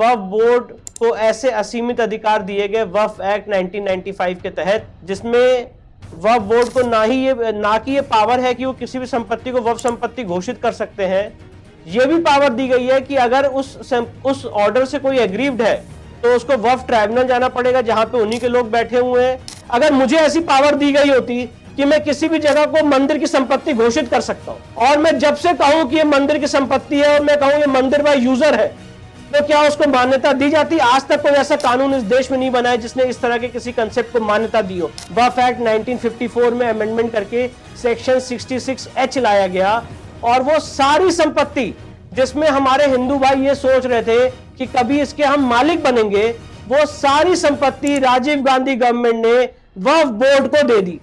वक्फ board को ऐसे असीमित अधिकार दिए गए वक्फ एक्ट 1995 के तहत, जिसमें वक्फ बोर्ड को ना कि ये पावर है कि वो किसी भी संपत्ति को वक्फ संपत्ति घोषित कर सकते हैं, ये भी पावर दी गई है कि अगर उस ऑर्डर से कोई एग्रीव्ड है तो उसको वक्फ ट्राइब्यूनल जाना पड़ेगा जहां पे उन्हीं के लोग बैठे हुए हैं। अगर मुझे ऐसी पावर दी गई होती कि मैं किसी भी जगह को मंदिर की संपत्ति घोषित कर सकता हूं और मैं जब से कहूं कि ये मंदिर की संपत्ति है और मैं कहूं ये मंदिर बाय यूजर है, तो क्या उसको मान्यता दी जाती? आज तक कोई ऐसा कानून इस देश में नहीं बना है जिसने इस तरह के किसी कंसेप्ट को मान्यता दी हो। वक्फ एक्ट 1954 में अमेंडमेंट करके सेक्शन 66H लाया गया और वो सारी संपत्ति जिसमें हमारे हिंदू भाई ये सोच रहे थे कि कभी इसके हम मालिक बनेंगे, वो सारी संपत्ति राजीव गांधी गवर्नमेंट ने वक्फ बोर्ड को दे दी।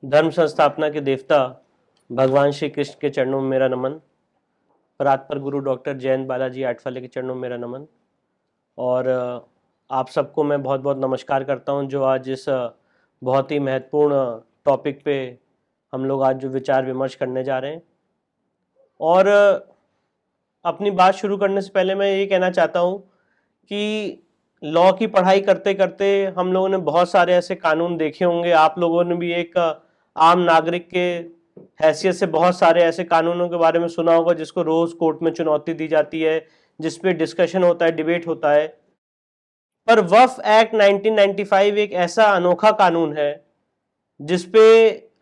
धर्म संस्थापना के देवता भगवान श्री कृष्ण के चरणों में मेरा नमन, परात्पर गुरु डॉक्टर जयंत बालाजी आठवले के चरणों में मेरा नमन, और आप सबको मैं बहुत बहुत नमस्कार करता हूं जो आज इस बहुत ही महत्वपूर्ण टॉपिक पे हम लोग आज जो विचार विमर्श करने जा रहे हैं। और अपनी बात शुरू करने से पहले मैं ये कहना चाहता हूं कि लॉ की पढ़ाई करते करते हम लोगों ने बहुत सारे ऐसे कानून देखे होंगे। आप लोगों ने भी एक आम नागरिक के हैसियत से बहुत सारे ऐसे कानूनों के बारे में सुना होगा जिसको रोज कोर्ट में चुनौती दी जाती है, जिसपे डिस्कशन होता है, डिबेट होता है। पर वक्फ एक्ट 1995 एक ऐसा अनोखा कानून है जिसपे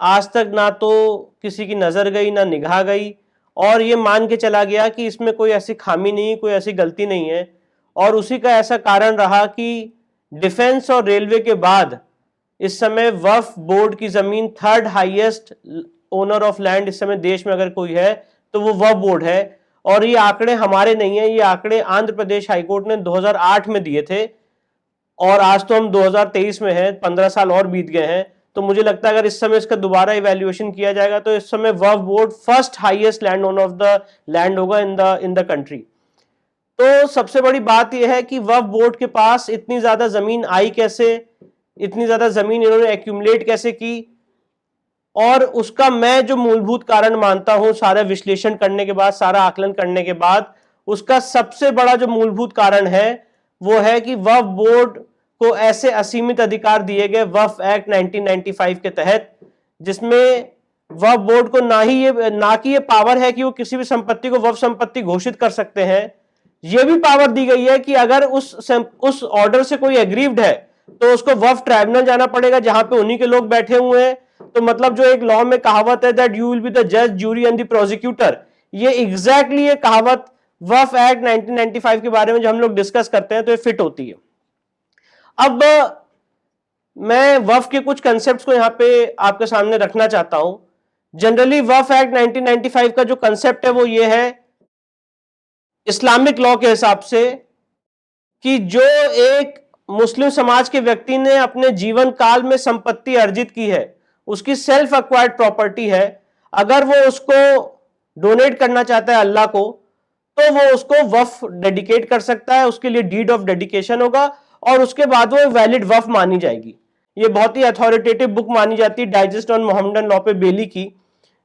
आज तक ना तो किसी की नजर गई ना निगाह गई, और ये मान के चला गया कि इसमें कोई ऐसी खामी नहीं, कोई ऐसी गलती नहीं है। और उसी का ऐसा कारण रहा कि डिफेंस और रेलवे के बाद इस समय वक्फ बोर्ड की जमीन third highest owner of land इस समय देश में अगर कोई है तो वो वक्फ बोर्ड है। और ये आंकड़े हमारे नहीं है, ये आंकड़े आंध्र प्रदेश हाईकोर्ट ने 2008 में दिए थे और आज तो हम 2023 में हैं, 15 साल और बीत गए हैं। तो मुझे लगता है अगर इस समय इसका दोबारा इवैल्यूएशन किया जाएगा तो इस समय waqf board first highest land owner of the land होगा इन द कंट्री। तो सबसे बड़ी बात यह है कि वक्फ बोर्ड के पास इतनी ज्यादा जमीन आई कैसे, इतनी ज्यादा जमीन इन्होंने एक्यूमुलेट कैसे की, और उसका मैं जो मूलभूत कारण मानता हूं सारा विश्लेषण करने के बाद, सारा आकलन करने के बाद, उसका सबसे बड़ा जो मूलभूत कारण है वो है कि वक्फ बोर्ड को ऐसे असीमित अधिकार दिए गए वक्फ एक्ट 1995 के तहत, जिसमें वक्फ बोर्ड को ना कि ये पावर है कि वो किसी भी संपत्ति को वक्फ संपत्ति घोषित कर सकते हैं, ये भी पावर दी गई है कि अगर उस ऑर्डर से कोई एग्रीव्ड है तो उसको वक्फ ट्राइब्यूनल जाना पड़ेगा जहां पे उन्हीं के लोग बैठे हुए हैं। तो मतलब जो एक लॉ में कहावत है that you will be the जज, ज्यूरी एंड द प्रोसिक्यूटर, ये एग्जैक्टली ये कहावत वक्फ एक्ट 1995 के बारे में जब हम लोग डिस्कस करते हैं तो ये फिट होती है। अब मैं वक्फ के कुछ कंसेप्ट्स को यहां पे आपके सामने रखना चाहता हूं। जनरली वक्फ एक्ट 1995 का जो कंसेप्ट है वो ये है इस्लामिक लॉ के हिसाब से कि जो एक मुस्लिम समाज के व्यक्ति ने अपने जीवन काल में संपत्ति अर्जित की है, उसकी सेल्फ एक्वायर्ड प्रॉपर्टी है, अगर वो उसको डोनेट करना चाहता है अल्लाह को तो वो उसको वक्फ डेडिकेट कर सकता है, उसके लिए डीड ऑफ डेडिकेशन होगा और उसके बाद वो वैलिड वक्फ मानी जाएगी। ये बहुत ही अथॉरिटेटिव बुक मानी जाती है डाइजेस्ट ऑन मोहम्मदन लॉ पे बेली की,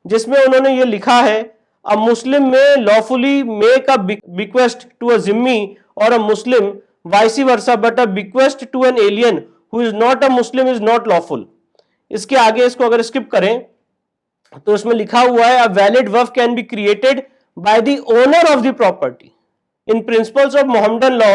जिसमें उन्होंने ये लिखा है a Muslim may lawfully make a bequest to a zimmi or a Muslim vice versa, but a bequest to an alien who is not a Muslim is not lawful. इसके आगे इसको अगर स्किप करें तो इसमें लिखा हुआ है a valid Waqf can be created by the owner of the property in principles of Mohammedan law,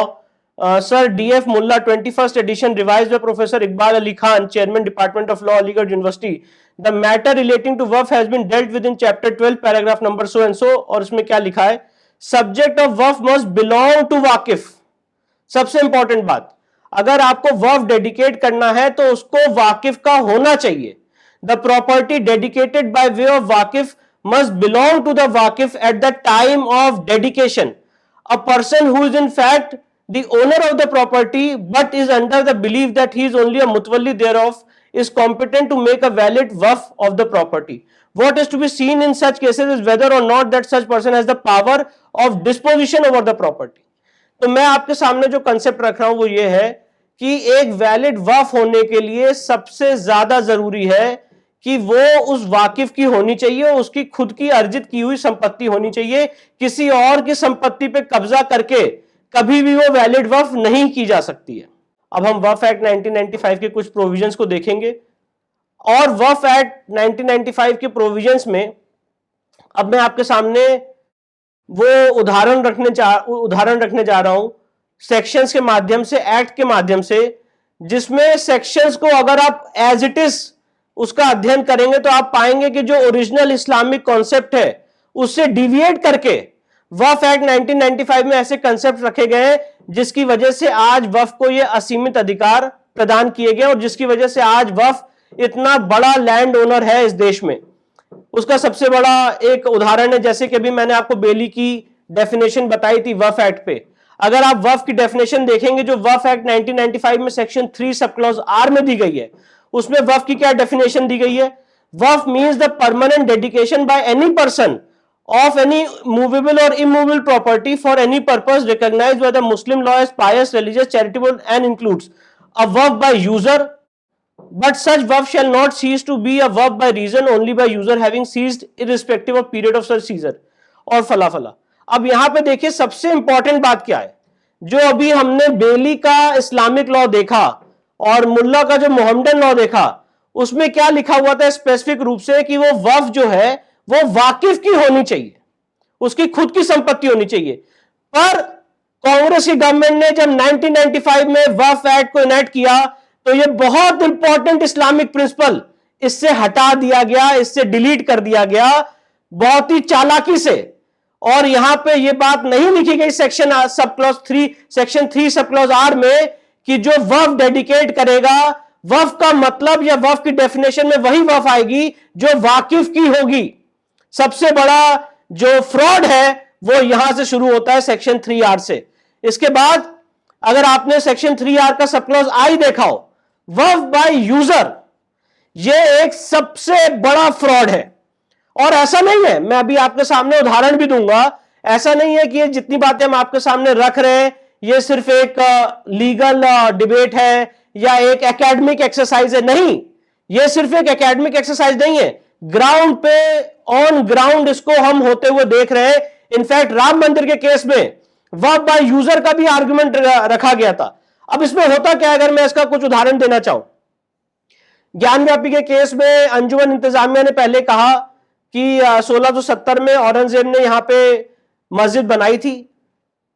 Sir D.F. Mullah, 21st edition, revised by Professor Iqbal Ali Khan, Chairman, Department of Law, Aligarh University. The matter relating to waqf has been dealt with in Chapter 12, paragraph number so and so. और इसमें क्या लिखा है? Subject of waqf must belong to वाकिफ। सबसे important बात, अगर आपको वक्फ डेडिकेट करना है तो उसको वाकिफ का होना चाहिए। The property dedicated by way of वाकिफ must belong to the वाकिफ at the time of dedication. A person who is in fact the owner of the property but is under the belief that he is only a mutawalli thereof is competent to make a valid waqf of the property. What is to be seen in such cases is whether or not that such person has the power of disposition over the property. तो मैं आपके सामने जो concept रख रहा हूं वो ये है कि एक वैलिड वक्फ होने के लिए सबसे ज्यादा जरूरी है कि वो उस वाकिफ की होनी चाहिए, उसकी खुद की अर्जित की हुई संपत्ति होनी चाहिए। किसी और की संपत्ति पे कब्जा करके कभी भी वो वैलिड वक्फ नहीं की जा सकती है। अब हम वक्फ एक्ट 1995 के कुछ प्रोविजंस को देखेंगे और वक्फ एक्ट 1995 के प्रोविजंस में अब मैं आपके सामने वो उदाहरण रखने जा रहा हूं सेक्शंस के माध्यम से, एक्ट के माध्यम से, जिसमें सेक्शंस को अगर आप एज इट इज उसका अध्ययन करेंगे तो आप पाएंगे कि जो ओरिजिनल इस्लामिक कॉन्सेप्ट है उससे डिविएट करके वक्फ एक्ट 1995 में ऐसे कंसेप्ट रखे गए हैं जिसकी वजह से आज वक्फ को यह असीमित अधिकार प्रदान किए गए और जिसकी वजह से आज वक्फ इतना बड़ा लैंड ओनर है इस देश में। उसका सबसे बड़ा एक उदाहरण है, जैसे कि अभी मैंने आपको बेली की डेफिनेशन बताई थी वक्फ एक्ट पे। अगर आप वक्फ की डेफिनेशन देखेंगे जो वक्फ एक्ट 1995 में सेक्शन 3 सब क्लॉज आर में दी गई है, उसमें वक्फ की क्या डेफिनेशन दी गई है? Waqf means the permanent dedication by any person of any movable or immovable property for any purpose recognized by the Muslim law as pious, religious, charitable and includes a waqf by user, but such waqf shall not cease to be a waqf by reason only by user having ceased irrespective of period of such seizure और फला फला। अब यहां पे देखिए सबसे important बात क्या है, जो अभी हमने बेली का इस्लामिक लॉ देखा और मुल्ला का जो मोहम्मदन लॉ देखा, उसमें क्या लिखा हुआ था स्पेसिफिक रूप से कि वो वक्फ जो है वो वाकिफ की होनी चाहिए, उसकी खुद की संपत्ति होनी चाहिए। पर कांग्रेस की गवर्नमेंट ने जब 1995 में वक्फ एक्ट को इनेक्ट किया तो यह बहुत इंपॉर्टेंट इस्लामिक प्रिंसिपल इससे हटा दिया गया, इससे डिलीट कर दिया गया बहुत ही चालाकी से। और यहां पे यह बात नहीं लिखी गई सेक्शन 3 सब क्लॉज आर में कि जो वक्फ डेडिकेट करेगा, वक्फ का मतलब या वक्फ की डेफिनेशन में वही वक्फ आएगी जो वाकिफ की होगी। सबसे बड़ा जो फ्रॉड है वो यहां से शुरू होता है सेक्शन 3R से। इसके बाद अगर आपने सेक्शन 3R का सब क्लॉज आई देखा हो, वक्फ बाय यूजर, ये एक सबसे बड़ा फ्रॉड है। और ऐसा नहीं है, मैं अभी आपके सामने उदाहरण भी दूंगा, ऐसा नहीं है कि ये जितनी बातें हम आपके सामने रख रहे हैं ये सिर्फ एक लीगल डिबेट है या एक एकेडमिक एक्सरसाइज है। नहीं, ये सिर्फ एक एकेडमिक एक्सरसाइज नहीं है, ग्राउंड पे ऑन ग्राउंड इसको हम होते हुए देख रहे हैं। इनफैक्ट राम मंदिर के केस में वक्फ बाय यूजर का भी आर्गुमेंट रखा गया था। अब इसमें होता क्या है, अगर मैं इसका कुछ उदाहरण देना चाहूं, ज्ञानव्यापी के केस में अंजुमन इंतजामिया ने पहले कहा कि 1670 में औरंगजेब ने यहां पे मस्जिद बनाई थी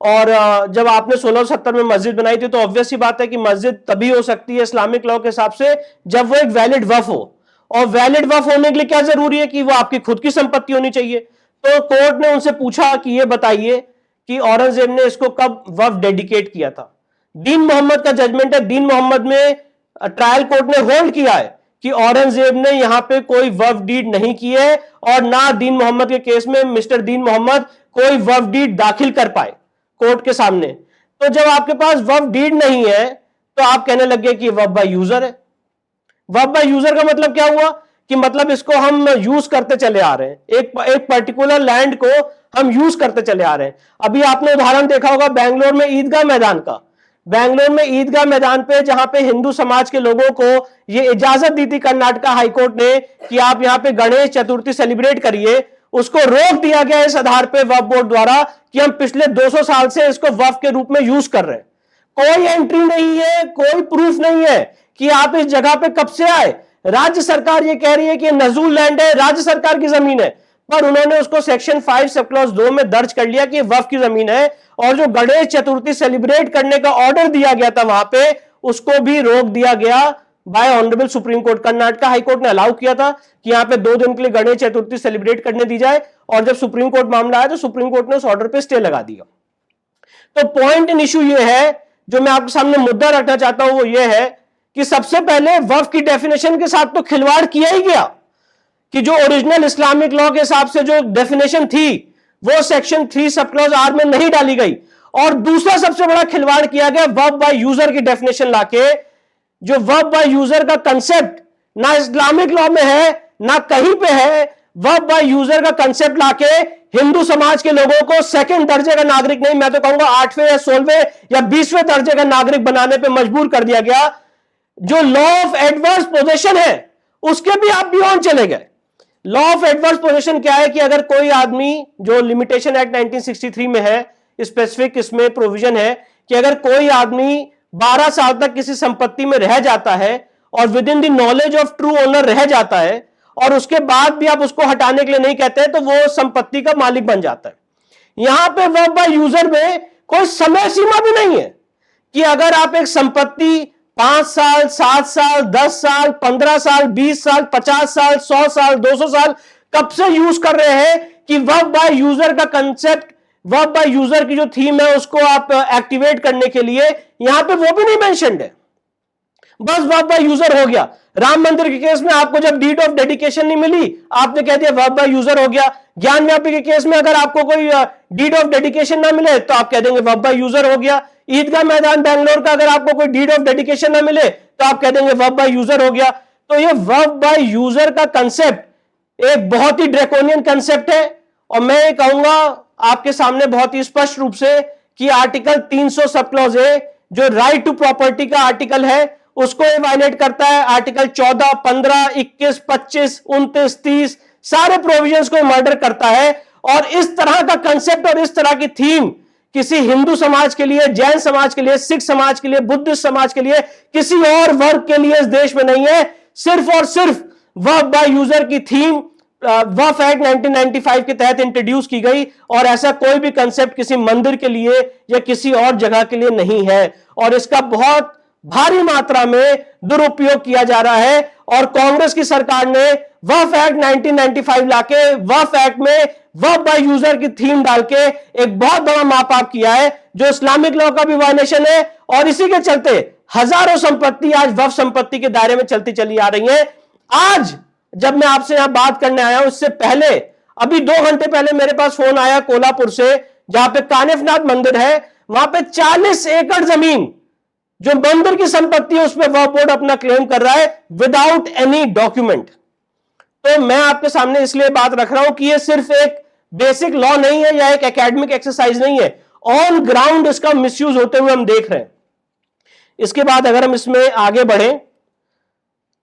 और जब आपने 1670 में मस्जिद बनाई थी तो ऑब्वियस सी बात है कि मस्जिद तभी हो सकती है इस्लामिक लॉ के हिसाब से जब वो एक वैलिड वक्फ हो। और वैलिड वक्फ होने के लिए क्या जरूरी है कि वो आपकी खुद की संपत्ति होनी चाहिए। तो कोर्ट ने उनसे पूछा कि ये बताइए कि औरंगजेब ने इसको कब वक्फ डेडिकेट किया था। दीन मोहम्मद का जजमेंट है, दीन मोहम्मद में ट्रायल कोर्ट ने होल्ड किया है कि औरंगजेब ने यहां पे कोई वक्फ डीड नहीं की है और ना दीन मोहम्मद के केस में मिस्टर दीन मोहम्मद कोई वक्फ डीड दाखिल कर पाए कोर्ट के सामने। तो जब आपके पास वक्फ डीड नहीं है तो आप कहने लगे कि वक्फ बाय यूजर है। वक्फ बाय यूजर का मतलब क्या हुआ कि मतलब इसको हम यूज करते चले आ रहे हैं, एक पर्टिकुलर लैंड को हम यूज करते चले आ रहे हैं। अभी आपने उदाहरण देखा होगा बेंगलोर में ईदगाह मैदान का। बेंगलोर में ईदगाह मैदान पे जहां पे हिंदू समाज के लोगों को ये इजाजत दी थी कर्नाटका हाईकोर्ट ने कि आप यहां पे गणेश चतुर्थी सेलिब्रेट करिए, उसको रोक दिया गया इस आधार पे वक्फ बोर्ड द्वारा कि हम पिछले 200 साल से इसको वक्फ के रूप में यूज कर रहे हैं। कोई एंट्री नहीं है, कोई प्रूफ नहीं है कि आप इस जगह पे कब से आए। राज्य सरकार ये कह रही है कि नजूल लैंड है, राज्य सरकार की जमीन है, पर उन्होंने उसको सेक्शन 5 सब क्लॉज 2 में दर्ज कर लिया कि वक्फ की जमीन है। और जो गणेश चतुर्थी सेलिब्रेट करने का ऑर्डर दिया गया था वहां पे, उसको भी रोक दिया गया bye honourable supreme court. Karnataka high court ने अलाउ किया था कि यहां पे 2 दिन के लिए गणेश चतुर्थी सेलिब्रेट करने दी जाए और जब सुप्रीम कोर्ट मामला आया तो सुप्रीम कोर्ट ने उस ऑर्डर पे स्टे लगा दिया। तो पॉइंट इन इशू ये है, जो मैं आपके सामने मुद्दा रखना चाहता हूं वो ये है कि सबसे पहले वक्फ की डेफिनेशन के साथ तो खिलवाड़ किया ही गया कि जो ओरिजिनल इस्लामिक लॉ के हिसाब से जो डेफिनेशन थी वो सेक्शन 3 सब क्लॉज आर में नहीं डाली गई। और दूसरा सबसे बड़ा खिलवाड़ किया गया वक्फ बाय यूजर की डेफिनेशन लाके। जो वक्फ बाय यूजर का कंसेप्ट ना इस्लामिक लॉ में है ना कहीं पे है, वक्फ बाय यूजर का कंसेप्ट लाके हिंदू समाज के लोगों को सेकंड दर्जे का नागरिक नहीं, मैं तो कहूंगा 8वें या 16वें या 20वें दर्जे का नागरिक बनाने पे मजबूर कर दिया गया। जो लॉ ऑफ एडवर्स पोजीशन है उसके भी आप बियॉन्ड चले गए। लॉ ऑफ एडवर्स पोजीशन क्या है कि अगर कोई आदमी, जो लिमिटेशन एक्ट 1963 में है, स्पेसिफिक इसमें प्रोविजन है कि अगर कोई आदमी 12 साल तक किसी संपत्ति में रह जाता है और with in the knowledge of true owner रह जाता है और उसके बाद भी आप उसको हटाने के लिए नहीं कहते हैं, तो वो संपत्ति का मालिक बन जाता है। यहां पे वर्ब बाय यूजर में कोई समय सीमा भी नहीं है कि अगर आप एक संपत्ति 5 साल, 7 साल, 10 साल, 15 साल, 20 साल, 50 साल, 100 साल, 200 साल कब से यूज कर रहे हैं, कि वर्ब बाय यूजर का कंसेप्ट, वर्ब बाय यूजर की जो थीम है उसको आप एक्टिवेट करने के लिए यहां पे वो भी नहीं मेंशन्ड है। बस वर्ब बाय यूजर हो गया। राम मंदिर के केस में आपको जब डीड ऑफ डेडिकेशन नहीं मिली, आपने कह दिया वर्ब बाय यूजर हो गया। ज्ञान व्यापी के केस में अगर आपको कोई डीड ऑफ डेडिकेशन ना मिले तो आप कह देंगे वर्ब बाय यूजर हो गया। ईदगाह मैदान बैंगलोर का अगर आपको कोई डीड ऑफ डेडिकेशन ना मिले तो आप कह देंगे वर्ब बाय यूजर हो गया। तो ये वर्ब बाय यूजर का कंसेप्ट एक बहुत ही ड्रैकोनियन कंसेप्ट है, और मैं ये कहूंगा आपके सामने बहुत ही स्पष्ट रूप से कि आर्टिकल 300 सब क्लॉज ए, जो राइट टू प्रॉपर्टी का आर्टिकल है, उसको ये वायलेट करता है। आर्टिकल 14, 15, 21, 25, 29, 30 सारे प्रोविजंस को मर्डर करता है। और इस तरह का कंसेप्ट और इस तरह की थीम किसी हिंदू समाज के लिए, जैन समाज के लिए, सिख समाज के लिए, बुद्धिस्ट समाज के लिए, किसी और वर्ग के लिए इस देश में नहीं है। सिर्फ और सिर्फ वर्ब बाय यूजर की थीम वक्फ एक्ट 1995 के तहत इंट्रोड्यूस की गई, और ऐसा कोई भी कंसेप्ट किसी मंदिर के लिए या किसी और जगह के लिए नहीं है। और इसका बहुत भारी मात्रा में दुरुपयोग किया जा रहा है। और कांग्रेस की सरकार ने वक्फ एक्ट 1995 लाके वक्फ एक्ट में वर्ब बाय यूजर की थीम डाल के एक बहुत बड़ा मापाप किया है, जो इस्लामिक लॉ का भी वायलेशन है। और इसी के चलते हजारों संपत्ति आज वक्फ संपत्ति के दायरे में चलती चली आ रही है। आज जब मैं आपसे यहां बात करने आया हूं, उससे पहले अभी 2 घंटे पहले मेरे पास फोन आया कोल्हापुर से, जहां पे कानिफनाथ मंदिर है, वहां पे 40 एकड़ जमीन जो मंदिर की संपत्ति है उस पर वक्फ बोर्ड अपना क्लेम कर रहा है विदाउट एनी डॉक्यूमेंट। तो मैं आपके सामने इसलिए बात रख रहा हूं कि ये सिर्फ एक बेसिक लॉ नहीं है या एक एकेडमिक एक्सरसाइज नहीं है, ऑन ग्राउंड इसका मिसयूज होते हुए हम देख रहे हैं। इसके बाद अगर हम इसमें आगे बढ़े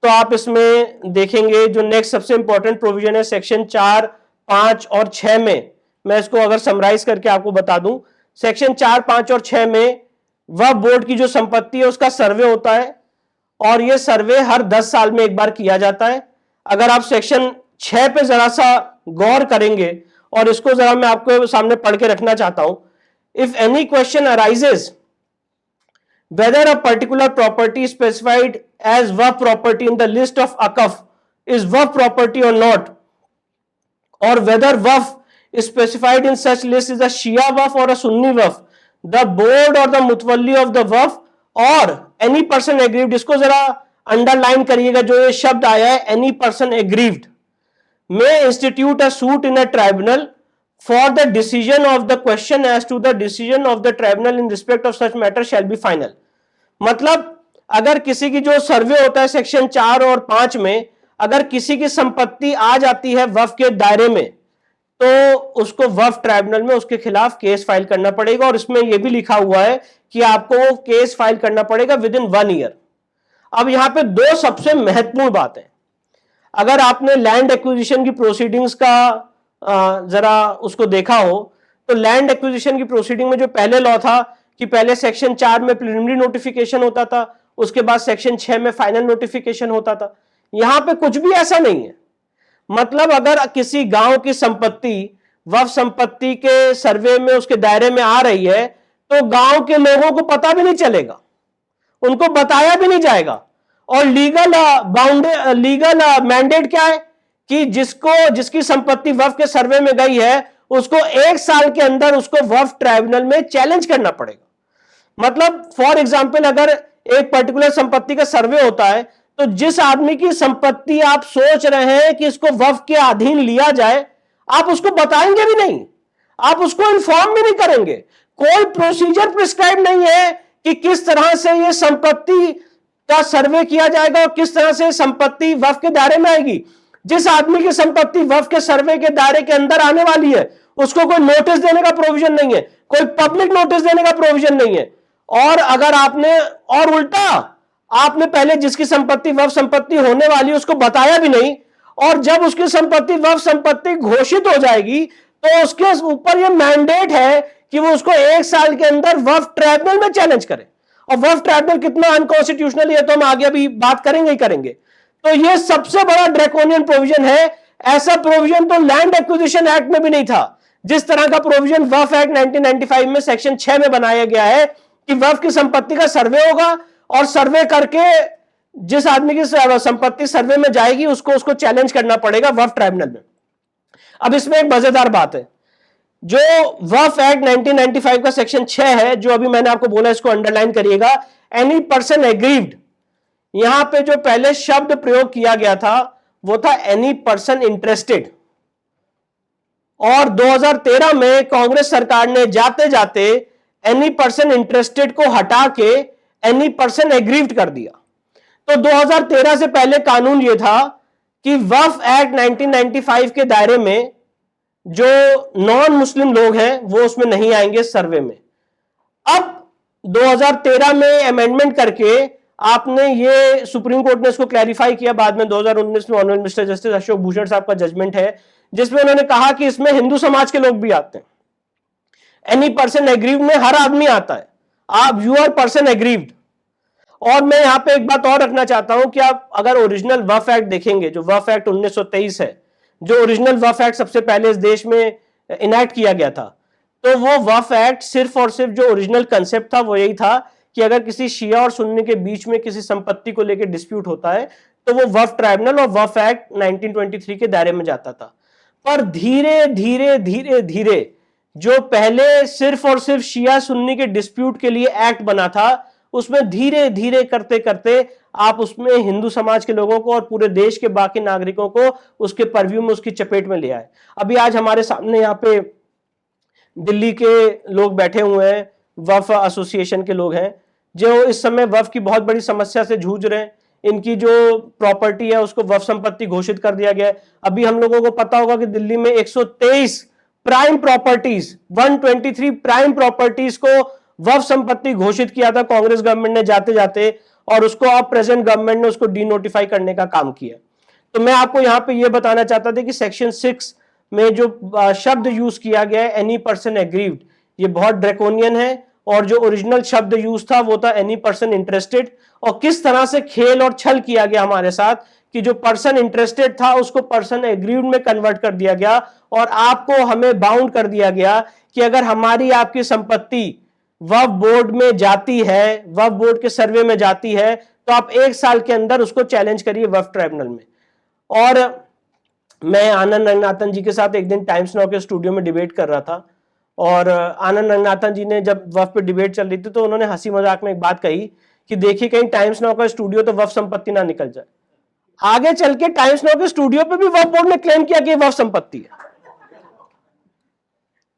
तो आप इसमें देखेंगे जो नेक्स्ट सबसे इंपॉर्टेंट प्रोविजन है सेक्शन 4, 5 और 6 में। मैं इसको अगर समराइज करके आपको बता दूं, सेक्शन 4, 5 और 6 में वक्फ बोर्ड की जो संपत्ति है उसका सर्वे होता है, और यह सर्वे हर 10 साल में एक बार किया जाता है। अगर आप सेक्शन 6 पे जरा सा गौर करेंगे, और इसको जरा मैं आपको सामने पढ़ के रखना चाहता हूं। If any question arises whether a particular property specified as waqf property in the list of Aqaf is waqf property or not, or whether waqf is specified in such list is a Shia waqf or a Sunni waqf, the board or the mutawalli of the waqf or any person aggrieved, इसको जरा underline करिएगा जो ये शब्द आया है any person aggrieved, may institute a suit in a tribunal for the decision of the question as to the decision of the tribunal in respect of such matter shall be final। मतलब अगर किसी की जो सर्वे होता है section 4 और 5 में, अगर किसी की संपत्ति आ जाती है वक्फ के दायरे में, तो उसको वक्फ ट्राइब्यूनल में उसके खिलाफ केस फाइल करना पड़ेगा। और इसमें यह भी लिखा हुआ है कि आपको केस फाइल करना पड़ेगा विद इन 1 ईयर। अब यहां पे 2 सबसे महत्वपूर्ण बातें, अगर आपने लैंड एक्विजिशन की प्रोसीडिंग्स का जरा उसको देखा हो, तो लैंड एक्विजिशन की प्रोसीडिंग में जो पहले लॉ था कि पहले सेक्शन 4 में प्रिलिमिनरी नोटिफिकेशन होता था, उसके बाद सेक्शन 6 में फाइनल नोटिफिकेशन होता था। यहां पे कुछ भी ऐसा नहीं है। मतलब अगर किसी गांव की संपत्ति वक्फ संपत्ति के सर्वे में उसके दायरे में आ रही है, तो गांव के लोगों को पता भी नहीं चलेगा, उनको बताया भी नहीं जाएगा। और लीगल मैंडेट क्या है कि जिसकी संपत्ति वक्फ के सर्वे में गई है उसको 1 साल के अंदर उसको वक्फ ट्राइब्यूनल में चैलेंज करना पड़ेगा। मतलब फॉर एग्जांपल अगर एक पर्टिकुलर संपत्ति का सर्वे होता है, तो जिस आदमी की संपत्ति आप सोच रहे हैं कि इसको वक्फ के अधीन लिया जाए, आप उसको बताएंगे भी नहीं, आप उसको इन्फॉर्म भी नहीं करेंगे। कोई प्रोसीजर प्रिस्क्राइब नहीं है कि किस तरह से यह संपत्ति का सर्वे किया जाएगा और किस तरह से संपत्ति वक्फ के दायरे में आएगी। जिस आदमी की संपत्ति वक्फ के सर्वे के दायरे के अंदर आने वाली है उसको कोई नोटिस देने का प्रोविजन नहीं है, कोई पब्लिक नोटिस देने का प्रोविजन नहीं है। और अगर आपने, और उल्टा आपने पहले जिसकी संपत्ति वक्फ संपत्ति होने वाली उसको बताया भी नहीं, और जब उसकी संपत्ति वक्फ संपत्ति घोषित हो जाएगी तो उसके ऊपर यह मैंडेट है कि वो उसको 1 साल के अंदर वक्फ ट्राइब्यूनल में चैलेंज करे। और वक्फ ट्राइब्यूनल कितना अनकॉन्स्टिट्यूशनल है तो हम आगे अभी बात करेंगे ही करेंगे। तो यह सबसे बड़ा ड्रैकोनियन प्रोविजन है। ऐसा प्रोविजन तो लैंड एक्विजिशन एक्ट में भी नहीं था। जिस तरह का प्रोविजन वक्फ एक्ट 1995 में सेक्शन 6 में बनाया गया है कि वक्फ की संपत्ति का सर्वे होगा, और सर्वे करके जिस आदमी की संपत्ति सर्वे में जाएगी उसको चैलेंज करना पड़ेगा वक्फ ट्राइब्यूनल में। अब इसमें एक मजेदार बात है, जो वक्फ एक्ट 1995 का सेक्शन 6 है, जो अभी मैंने आपको बोला, इसको अंडरलाइन करिएगा, एनी पर्सन एग्रीव्ड। यहां पे जो पहले शब्द प्रयोग किया गया था वो था एनी पर्सन इंटरेस्टेड, और 2013 में कांग्रेस सरकार ने जाते जाते एनी पर्सन इंटरेस्टेड को हटा के एनी पर्सन एग्रीव्ड कर दिया। तो 2013 से पहले कानून यह था कि वक्फ एक्ट 1995 के दायरे में जो नॉन मुस्लिम लोग हैं वो उसमें नहीं आएंगे सर्वे में। अब 2013 में अमेंडमेंट करके आपने ये, सुप्रीम कोर्ट ने इसको क्लैरिफाई किया बाद में 2019 में, honourable mister justice Ashok Bhushan साहब का जजमेंट है जिसमें उन्होंने कहा कि इसमें हिंदू समाज के लोग भी आते हैं। एनी पर्सन एग्रीव्ड में हर आदमी आता है, आप यू आर पर्सन एग्रीव्ड। और मैं यहां पे एक बात और रखना चाहता हूं कि आप अगर ओरिजिनल वक्फ एक्ट देखेंगे, जो वक्फ एक्ट 1923 है, जो ओरिजिनल वक्फ एक्ट सबसे पहले इस देश में इनैक्ट किया गया था, तो वो वक्फ एक्ट सिर्फ और सिर्फ जो ओरिजिनल कंसेप्ट था वो यही था कि अगर किसी शिया और सुन्नी के बीच में किसी संपत्ति को लेकर डिस्प्यूट होता है तो वो वक्फ ट्राइब्यूनल और वक्फ एक्ट 1923 के दायरे में जाता था। पर धीरे धीरे धीरे धीरे जो पहले सिर्फ और सिर्फ शिया सुन्नी के डिस्प्यूट के लिए एक्ट बना था, उसमें धीरे धीरे करते करते आप उसमें हिंदू समाज के लोगों को और पूरे देश के बाकी नागरिकों को उसके परव्यू में, उसकी चपेट में ले आए। अभी आज हमारे सामने यहाँ पे दिल्ली के लोग बैठे हुए हैं, वक्फ एसोसिएशन के लोग हैं, जो इस समय वक्फ की बहुत बड़ी समस्या से जूझ रहे हैं। इनकी जो प्रॉपर्टी है उसको वक्फ संपत्ति घोषित कर दिया गया है। अभी हम लोगों को पता होगा कि दिल्ली में 123 प्राइम प्रॉपर्टीज, 123 प्राइम प्रॉपर्टीज को वक्फ संपत्ति घोषित किया था कांग्रेस गवर्नमेंट ने जाते जाते, और उसको अब प्रेजेंट गवर्नमेंट ने उसको डीनोटिफाई करने का काम किया। तो मैं आपको यहां पे ये बताना चाहता था कि सेक्शन 6 में जो शब्द यूज किया गया है एनी पर्सन एग्रीव्ड, ये बहुत ड्रैकोनियन है, और जो ओरिजिनल शब्द यूज था वो था एनी पर्सन इंटरेस्टेड। और किस तरह से खेल और छल किया गया हमारे साथ कि जो पर्सन इंटरेस्टेड था उसको पर्सन एग्रीव्ड में कन्वर्ट कर दिया गया, और आपको हमें बाउंड कर दिया गया कि अगर हमारी आपकी संपत्ति वक्फ बोर्ड में जाती है, वक्फ बोर्ड के सर्वे में जाती है, तो आप 1 साल के अंदर उसको चैलेंज करिए वक्फ ट्राइब्यूनल में। और मैं आनंद रंगनाथन जी के साथ एक दिन टाइम्स नाउ के स्टूडियो में डिबेट कर रहा था, और आनंद रंगनाथन जी ने, जब वक्फ पे डिबेट चल रही थी, तो उन्होंने हंसी मजाक में एक बात कही कि देखिए कहीं टाइम्स नाउ का स्टूडियो तो वक्फ संपत्ति ना निकल जाए। आगे चल के टाइम्स नाउ के स्टूडियो पे भी वक्फ बोर्ड ने क्लेम किया कि वक्फ संपत्ति है।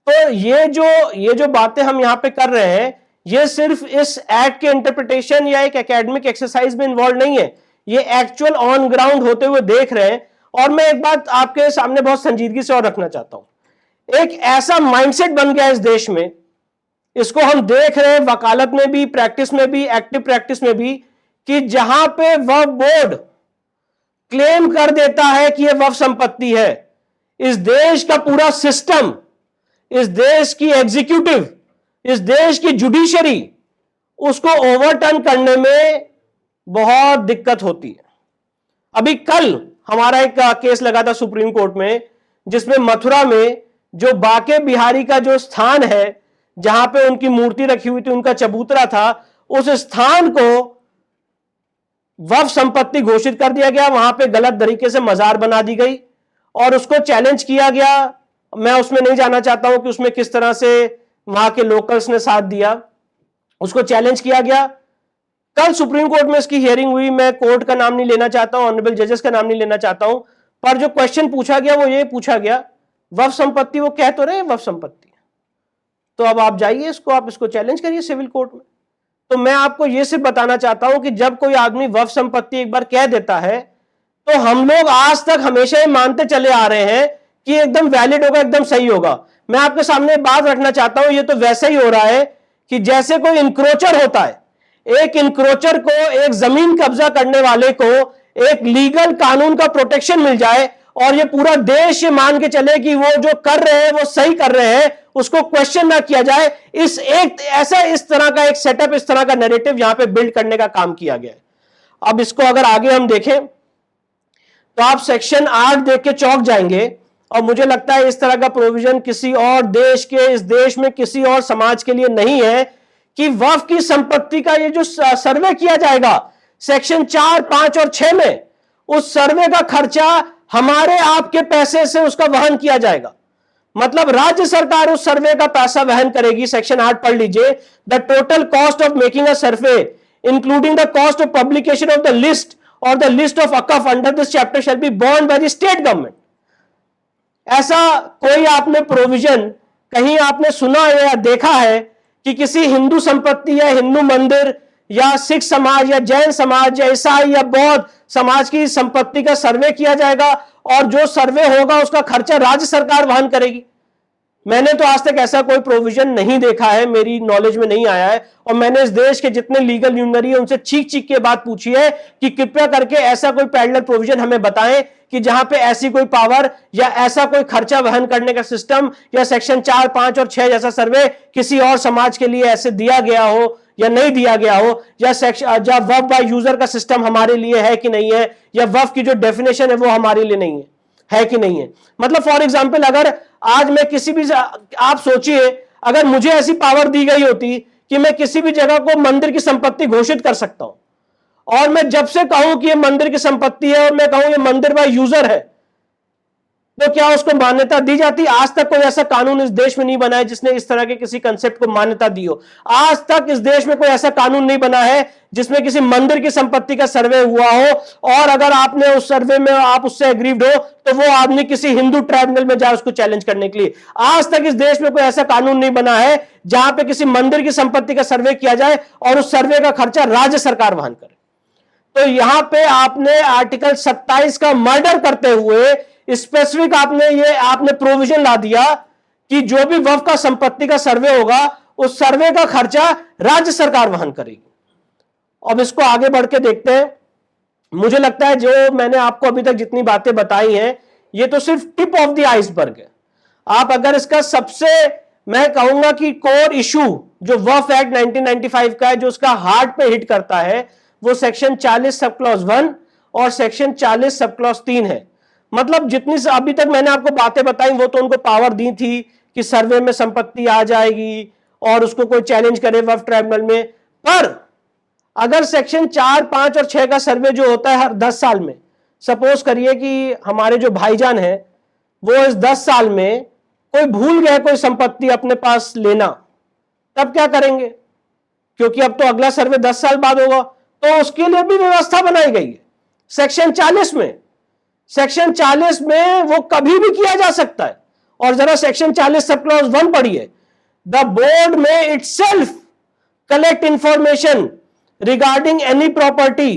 तो ये जो बातें हम यहां पे कर रहे हैं, ये सिर्फ इस एक्ट के इंटरप्रिटेशन या एक एकेडमिक एक्सरसाइज में इन्वॉल्व नहीं है, ये एक्चुअल ऑन ग्राउंड होते हुए देख रहे हैं। और मैं एक बात आपके सामने बहुत संजीदगी से और रखना चाहता हूं, एक ऐसा माइंडसेट बन गया इस देश में, इसको हम देख रहे हैं वकालत में भी, प्रैक्टिस में भी, एक्टिव प्रैक्टिस में भी, कि जहां पे वक्फ बोर्ड क्लेम कर देता है कि यह वक्फ संपत्ति है, इस देश का पूरा सिस्टम, इस देश की एग्जीक्यूटिव, इस देश की जुडिशरी उसको ओवरटर्न करने में बहुत दिक्कत होती है। अभी कल हमारा एक केस लगा था सुप्रीम कोर्ट में, जिसमें मथुरा में जो बाके बिहारी का जो स्थान है, जहां पे उनकी मूर्ति रखी हुई थी, उनका चबूतरा था, उस स्थान को वक्फ संपत्ति घोषित कर दिया गया। वहां पे गलत तरीके से मजार बना दी गई और उसको चैलेंज किया गया। मैं उसमें नहीं जाना चाहता हूं कि उसमें किस तरह से वहां के लोकल्स ने साथ दिया, उसको चैलेंज किया गया। कल सुप्रीम कोर्ट में इसकी हियरिंग हुई। मैं कोर्ट का नाम नहीं लेना चाहता हूं, ऑनरेबल जजेस का नाम नहीं लेना चाहता हूं, पर जो क्वेश्चन पूछा गया वो ये पूछा गया, वक्फ संपत्ति, वो कह तो रहे वक्फ संपत्ति, तो अब आप जाइए इसको, आप इसको चैलेंज करिए सिविल कोर्ट में। तो मैं आपको यह सिर्फ बताना चाहता हूं कि जब कोई आदमी वक्फ संपत्ति एक बार कह देता है, तो हम लोग आज तक हमेशा ही मानते चले आ रहे हैं कि एकदम वैलिड होगा, एकदम सही होगा। मैं आपके सामने बात रखना चाहता हूं, ये तो वैसे ही हो रहा है कि जैसे कोई इंक्रोचर होता है, एक इंक्रोचर को, एक जमीन कब्जा करने वाले को एक लीगल कानून का प्रोटेक्शन मिल जाए और ये पूरा देश ये मान के चले कि वो जो कर रहे हैं वो सही कर रहे हैं, उसको क्वेश्चन ना किया जाए, इस तरह का एक सेटअप, इस तरह का नैरेटिव यहां पे बिल्ड करने का काम किया गया है। अब इसको अगर आगे हम देखें तो आप सेक्शन 8 देख के चौंक जाएंगे, और मुझे लगता है इस तरह का प्रोविजन किसी और देश के, इस देश में किसी और समाज के लिए नहीं है कि वक्फ की संपत्ति का ये जो सर्वे किया जाएगा सेक्शन 4, 5 और 6 में, उस सर्वे का खर्चा हमारे आपके पैसे से उसका वहन किया जाएगा। मतलब राज्य सरकार उस सर्वे का पैसा वहन करेगी। सेक्शन 8 पढ़ लीजिए, the total cost of making a survey including the cost of publication of the list or the list of waqf under this chapter shall be borne by the state government. ऐसा कोई आपने प्रोविजन कहीं आपने सुना या देखा है कि किसी हिंदू संपत्ति या हिंदू मंदिर या सिख समाज या जैन समाज या ईसाई या बौद्ध समाज की संपत्ति का सर्वे किया जाएगा और जो सर्वे होगा उसका खर्चा राज्य सरकार वहन करेगी? मैंने तो आज तक ऐसा कोई प्रोविजन नहीं देखा है, मेरी नॉलेज में नहीं आया है। और मैंने इस देश के जितने लीगल ल्यूमिनरी है उनसे चीख चीख के बात पूछी है कि कृपया करके ऐसा कोई पैरेलल प्रोविजन हमें बताएं कि जहां पे ऐसी कोई पावर या ऐसा कोई खर्चा वहन करने का सिस्टम या सेक्शन 4, 5 और 6 जैसा सर्वे किसी और समाज के लिए ऐसे दिया गया हो या नहीं दिया गया हो, या सेक्शन या वक्फ बाय यूजर का सिस्टम हमारे लिए है कि नहीं है, या वक्फ की जो डेफिनेशन है वो हमारे लिए नहीं है कि नहीं है। मतलब फॉर एग्जाम्पल, अगर आज मैं किसी भी, आप सोचिए अगर मुझे ऐसी पावर दी गई होती कि मैं किसी भी जगह को मंदिर की संपत्ति घोषित कर सकता हूं, और मैं जब से कहूं कि ये मंदिर की संपत्ति है और मैं कहूं ये मंदिर बाय यूजर है, तो क्या उसको मान्यता दी जाती? आज तक कोई ऐसा कानून इस देश में नहीं बना है जिसने इस तरह के किसी कंसेप्ट को मान्यता दी हो। आज तक इस देश में कोई ऐसा कानून नहीं बना है जिसमें किसी मंदिर की संपत्ति का सर्वे हुआ हो और अगर आपने उस सर्वे में आप उससे एग्रीड हो तो वो आदमी किसी हिंदू ट्राइब्यूनल में जाए उसको चैलेंज करने के लिए। आज तक इस देश में कोई ऐसा कानून नहीं बना है जहां पे किसी मंदिर की संपत्ति का सर्वे किया जाए और उस सर्वे का खर्चा राज्य सरकार वहन करे। तो यहां पे आपने आर्टिकल 27 का मर्डर करते हुए स्पेसिफिक आपने प्रोविजन ला दिया कि जो भी वक्फ का संपत्ति का सर्वे होगा उस सर्वे का खर्चा राज्य सरकार वहन करेगी। अब इसको आगे बढ़ के देखते हैं। मुझे लगता है जो मैंने आपको अभी तक जितनी बातें बताई हैं ये तो सिर्फ टिप ऑफ द आइसबर्ग है। आप अगर इसका सबसे, मैं कहूंगा कि कोर इशू जो वक्फ एक्ट 1995 का है, जो उसका हार्ट पे हिट करता है, वो सेक्शन 40 सब क्लॉज 1 और सेक्शन 40 सब क्लॉज 3 है। मतलब जितनी अभी तक मैंने आपको बातें बताई वो तो उनको पावर दी थी कि सर्वे में संपत्ति आ जाएगी और उसको कोई चैलेंज करे वक्फ ट्राइब्यूनल में, पर अगर सेक्शन 4, 5 और 6 का सर्वे जो होता है हर 10 साल में, सपोज करिए कि हमारे जो भाईजान है वो इस 10 साल में कोई भूल गए कोई संपत्ति अपने पास लेना, तब क्या करेंगे? क्योंकि अब तो अगला सर्वे 10 साल बाद होगा, तो उसके लिए भी व्यवस्था बनाई गई है सेक्शन 40 में। सेक्शन 40 में वो कभी भी किया जा सकता है। और जरा सेक्शन 40 सब क्लॉज 1 पढ़िए, द बोर्ड में itself collect information regarding any property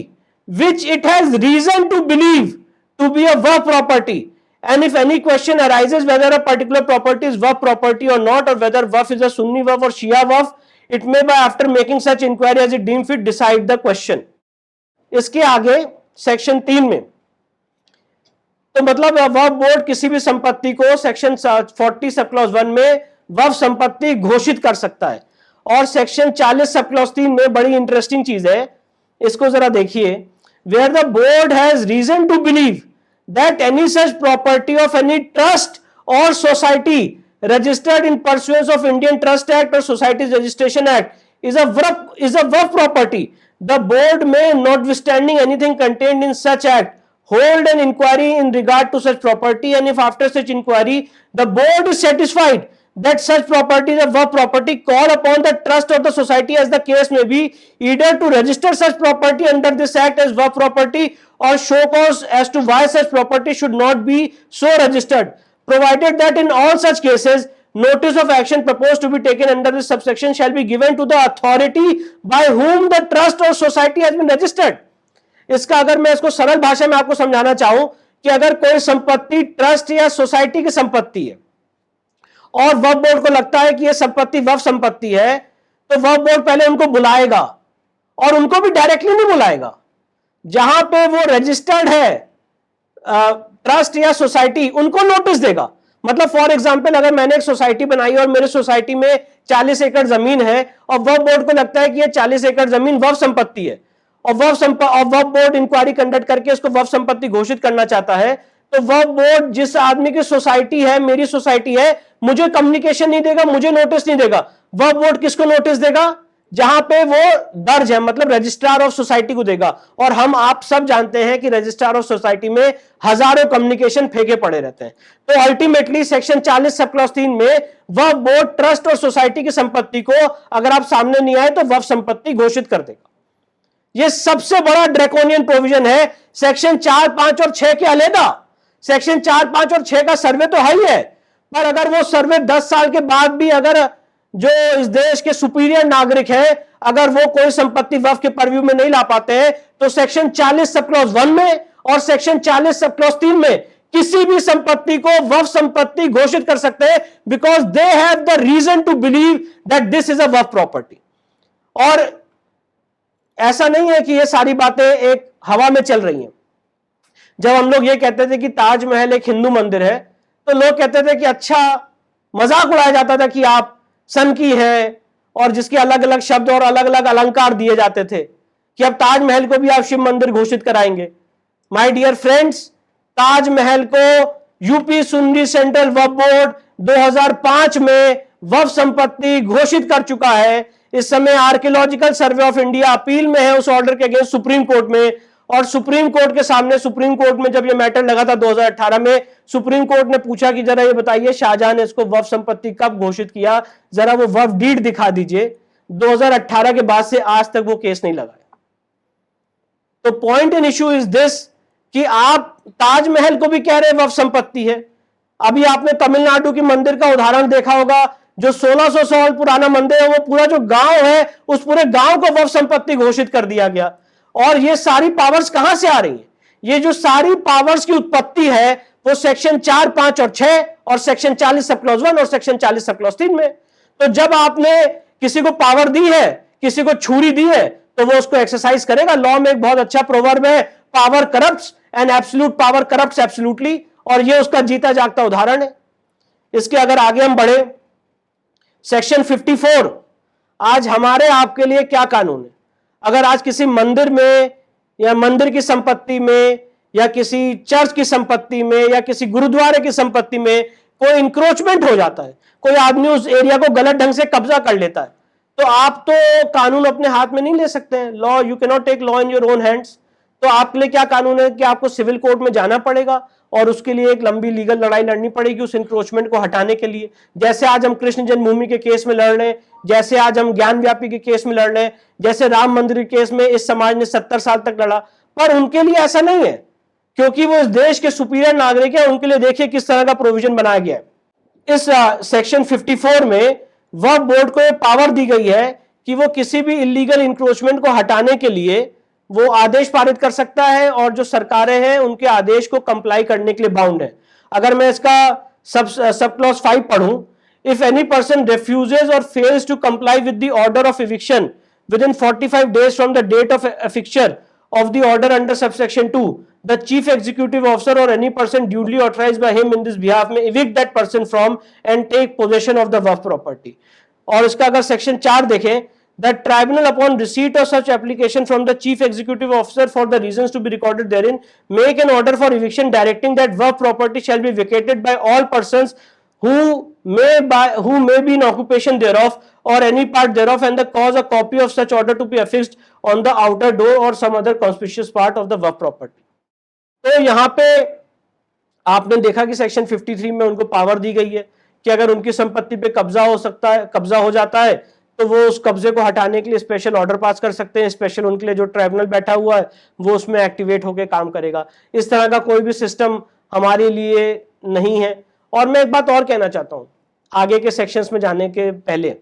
which it has reason to believe to be a waqf property, and if any question arises whether a particular property is waqf property or not, or whether waqf is a Sunni waqf or Shia waqf, it may by after making such inquiry as it deem fit decide the question। इसके आगे section 3 में तो मतलब वक्फ board किसी भी संपत्ति को section 40 sub clause 1 में वक्फ संपत्ति घोषित कर सकता है। और सेक्शन 40 सब क्लॉज 3 में बड़ी इंटरेस्टिंग चीज है, इसको जरा देखिए, where the board has reason to believe that any such property of any trust or society registered in pursuance of Indian trust act or societies registration act is a waqf property, the board may notwithstanding anything contained in such act hold an inquiry in regard to such property, and if after such inquiry the board is satisfied that such property is a waqf property, call upon the trust or the society as the case may be either to register such property under this act as waqf property or show cause as to why such property should not be so registered, provided that in all such cases notice of action proposed to be taken under this subsection shall be given to the authority by whom the trust or society has been registered। इसका अगर मैं इसको सरल भाषा में आपको समझाना चाहूं कि अगर कोई संपत्ति ट्रस्ट या सोसाइटी की संपत्ति है और वक्फ बोर्ड को लगता है कि यह संपत्ति वक्फ संपत्ति है, तो वक्फ बोर्ड पहले उनको बुलाएगा, और उनको भी डायरेक्टली नहीं बुलाएगा, जहां पे वो रजिस्टर्ड है ट्रस्ट या सोसाइटी, उनको नोटिस देगा। मतलब फॉर एग्जांपल, अगर मैंने एक सोसाइटी बनाई और मेरे सोसाइटी में 40 एकड़ जमीन है और वक्फ बोर्ड को लगता है कि ये 40 एकड़ जमीन वक्फ संपत्ति है, और वक्फ बोर्ड इंक्वायरी कंडक्ट करके उसको वक्फ संपत्ति घोषित करना चाहता है, तो वक्फ बोर्ड जिस आदमी की सोसाइटी है, मेरी सोसाइटी है, मुझे कम्युनिकेशन नहीं देगा, मुझे नोटिस नहीं देगा। वक्फ बोर्ड किसको नोटिस देगा? जहां पे वो दर्ज है, मतलब रजिस्ट्रार ऑफ सोसाइटी को देगा। और हम आप सब जानते हैं कि रजिस्ट्रार ऑफ सोसाइटी में हजारों कम्युनिकेशन फेंके पड़े रहते हैं। तो अल्टीमेटली सेक्शन 40 सब क्लॉज 3 में वक्फ बोर्ड ट्रस्ट और सोसाइटी की संपत्ति को अगर आप सामने नहीं आए तो वक्फ संपत्ति घोषित कर देगा। यह सबसे बड़ा ड्रैकोनियन प्रोविजन है। सेक्शन 4, 5 और 6 के अलहदा, सेक्शन 4, 5 और 6 का सर्वे तो है ही है, पर अगर वो सर्वे 10 साल के बाद भी अगर जो इस देश के सुपीरियर नागरिक हैं, अगर वो कोई संपत्ति वक्फ के परव्यू में नहीं ला पाते हैं, तो सेक्शन 40 सब क्लॉज 1 में और सेक्शन 40 सब क्लॉज 3 में किसी भी संपत्ति को वक्फ संपत्ति घोषित कर सकते हैं, because they have the reason to believe that this is a waqf property. और ऐसा नहीं है कि ये सारी बातें एक हवा में चल रही हैं। जब हम लोग ये कहते थे कि ताजमहल एक हिंदू मंदिर है, तो लोग कहते थे कि अच्छा, मजाक उड़ाया जाता था कि आप सन की है, और जिसके अलग अलग शब्द और अलग अलग अलंकार दिए जाते थे कि अब ताजमहल को भी आप शिव मंदिर घोषित कराएंगे। माय डियर फ्रेंड्स, ताजमहल को यूपी सुन्नी सेंट्रल वक्फ बोर्ड 2005 में वक्फ संपत्ति घोषित कर चुका है। इस समय archaeological survey of India appeal में है उस ऑर्डर के अगेंस्ट सुप्रीम कोर्ट में, और सुप्रीम कोर्ट के सामने, सुप्रीम कोर्ट में जब ये मैटर लगा था 2018 में, सुप्रीम कोर्ट ने पूछा कि जरा ये बताइए शाहजहां ने इसको वक्फ संपत्ति कब घोषित किया, जरा वो वक्फ डीड दिखा दीजिए। 2018 के बाद से आज तक वो केस नहीं लगाया। तो point in issue is this कि आप ताजमहल को भी कह रहे वक्फ संपत्ति है। अभी आपने तमिलनाडु की मंदिर का उदाहरण देखा होगा, जो 1600 साल पुराना मंदिर है, वो पूरा जो गांव है, उस पूरे गांव को वक्फ संपत्ति घोषित कर दिया गया। और ये सारी पावर्स कहां से आ रही है? ये जो सारी पावर्स की उत्पत्ति है वो सेक्शन 4, 5 और 6 और सेक्शन 40 सब क्लॉज 1 और सेक्शन 40 सब क्लॉज 3 में। तो जब आपने किसी को पावर दी है, किसी को छुरी दी है, तो वो उसको एक्सरसाइज करेगा। लॉ में एक बहुत अच्छा प्रोवर्ब है, power corrupts and absolute power corrupts absolutely, और ये उसका जीता जागता उदाहरण है। इसके अगर आगे हम बढ़े, सेक्शन 54, आज हमारे आपके लिए क्या कानून है? अगर आज किसी मंदिर में या मंदिर की संपत्ति में या किसी चर्च की संपत्ति में या किसी गुरुद्वारे की संपत्ति में कोई इंक्रोचमेंट हो जाता है, कोई आदमी उस एरिया को गलत ढंग से कब्जा कर लेता है, तो आप तो कानून अपने हाथ में नहीं ले सकते हैं। Law, you can not take law in your own hands. तो आपके लिए क्या कानून है कि आपको सिविल कोर्ट में जाना पड़ेगा और उसके लिए एक लंबी लीगल लड़ाई लड़नी पड़ेगी उस इंक्रोचमेंट को हटाने के लिए। जैसे आज हम कृष्ण जन्मभूमि के केस में लड़ रहे हैं, जैसे आज हम ज्ञान व्यापी के केस में लड़ रहे हैं, जैसे राम मंदिर के केस में इस समाज ने 70 साल तक लड़ा। पर उनके लिए ऐसा नहीं है, क्योंकि वो इस देश के सुपीरियर नागरिक है। उनके लिए देखिए किस तरह का प्रोविजन बनाया गया है। इस सेक्शन 54 में वक्फ बोर्ड को पावर दी गई है कि वो किसी भी इलीगल इंक्रोचमेंट को हटाने के लिए वो आदेश पारित कर सकता है, और जो सरकारें हैं उनके आदेश को कंप्लाई करने के लिए बाउंड है। अगर मैं इसका सब क्लॉज 5 पढ़ूं, if any person refuses or fails to comply with the order of eviction within 45 days from the date of affixture of the order under subsection 2, the chief executive officer or any person duly authorized by him in this behalf may evict that person from and take possession of the waqf property. और इसका अगर section 4 देखें, the tribunal upon receipt of such application from the chief executive officer for the reasons to be recorded therein make an order for eviction directing that waqf property shall be vacated by all persons who may be in occupation thereof or any part thereof, and the cause a copy of such order to be affixed on the outer door or some other conspicuous part of the waqf property. तो यहां पे आपने देखा कि section 53 में उनको power दी गई है कि अगर उनकी संपत्ति पे कब्जा हो जाता है तो वो उस कब्जे को हटाने के लिए स्पेशल ऑर्डर पास कर सकते हैं। स्पेशल उनके लिए जो ट्राइब्यूनल बैठा हुआ है वो उसमें एक्टिवेट होकर काम करेगा। इस तरह का कोई भी सिस्टम हमारे लिए नहीं है। और मैं एक बात और कहना चाहता हूं आगे के सेक्शंस में जाने के पहले,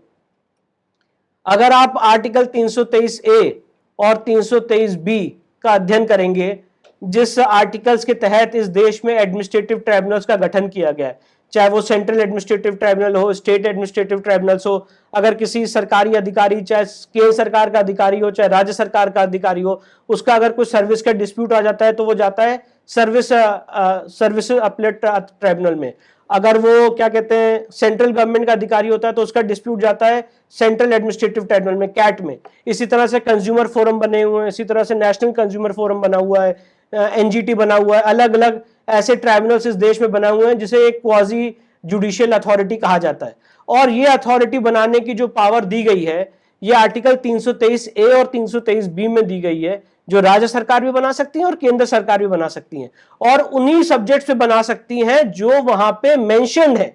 अगर आप आर्टिकल 323A और 323B का अध्ययन करेंगे, जिस आर्टिकल्स के तहत इस देश में एडमिनिस्ट्रेटिव ट्राइब्यूनल्स का गठन किया गया है, चाहे वो सेंट्रल एडमिनिस्ट्रेटिव ट्राइब्यूनल हो, स्टेट एडमिनिस्ट्रेटिव ट्राइब्यूनल्स हो। अगर किसी सरकारी अधिकारी, चाहे केंद्र सरकार का अधिकारी हो, चाहे राज्य सरकार का अधिकारी हो, उसका अगर कोई सर्विस का डिस्प्यूट आ जाता है तो वो जाता है सर्विस अपीलेट ट्राइब्यूनल में। अगर वो क्या कहते हैं सेंट्रल गवर्नमेंट का अधिकारी होता है तो उसका डिस्प्यूट जाता है सेंट्रल एडमिनिस्ट्रेटिव ट्राइब्यूनल में, कैट में। इसी तरह से कंज्यूमर फोरम बने हुए हैं, इसी तरह से नेशनल कंज्यूमर फोरम बना हुआ है, एनजीटी बना हुआ है, अलग अलग ऐसे ट्राइब्यूनल्स इस देश में बना हुए हैं जिसे एक क्वाजी जुडिशियल अथॉरिटी कहा जाता है। और ये अथॉरिटी बनाने की जो पावर दी गई है ये आर्टिकल 323A और 323B में दी गई है, जो राज्य सरकार भी बना सकती है और केंद्र सरकार भी बना सकती है, और उन्हीं सब्जेक्ट्स पे बना सकती हैं जो वहां पे मेंशन्ड है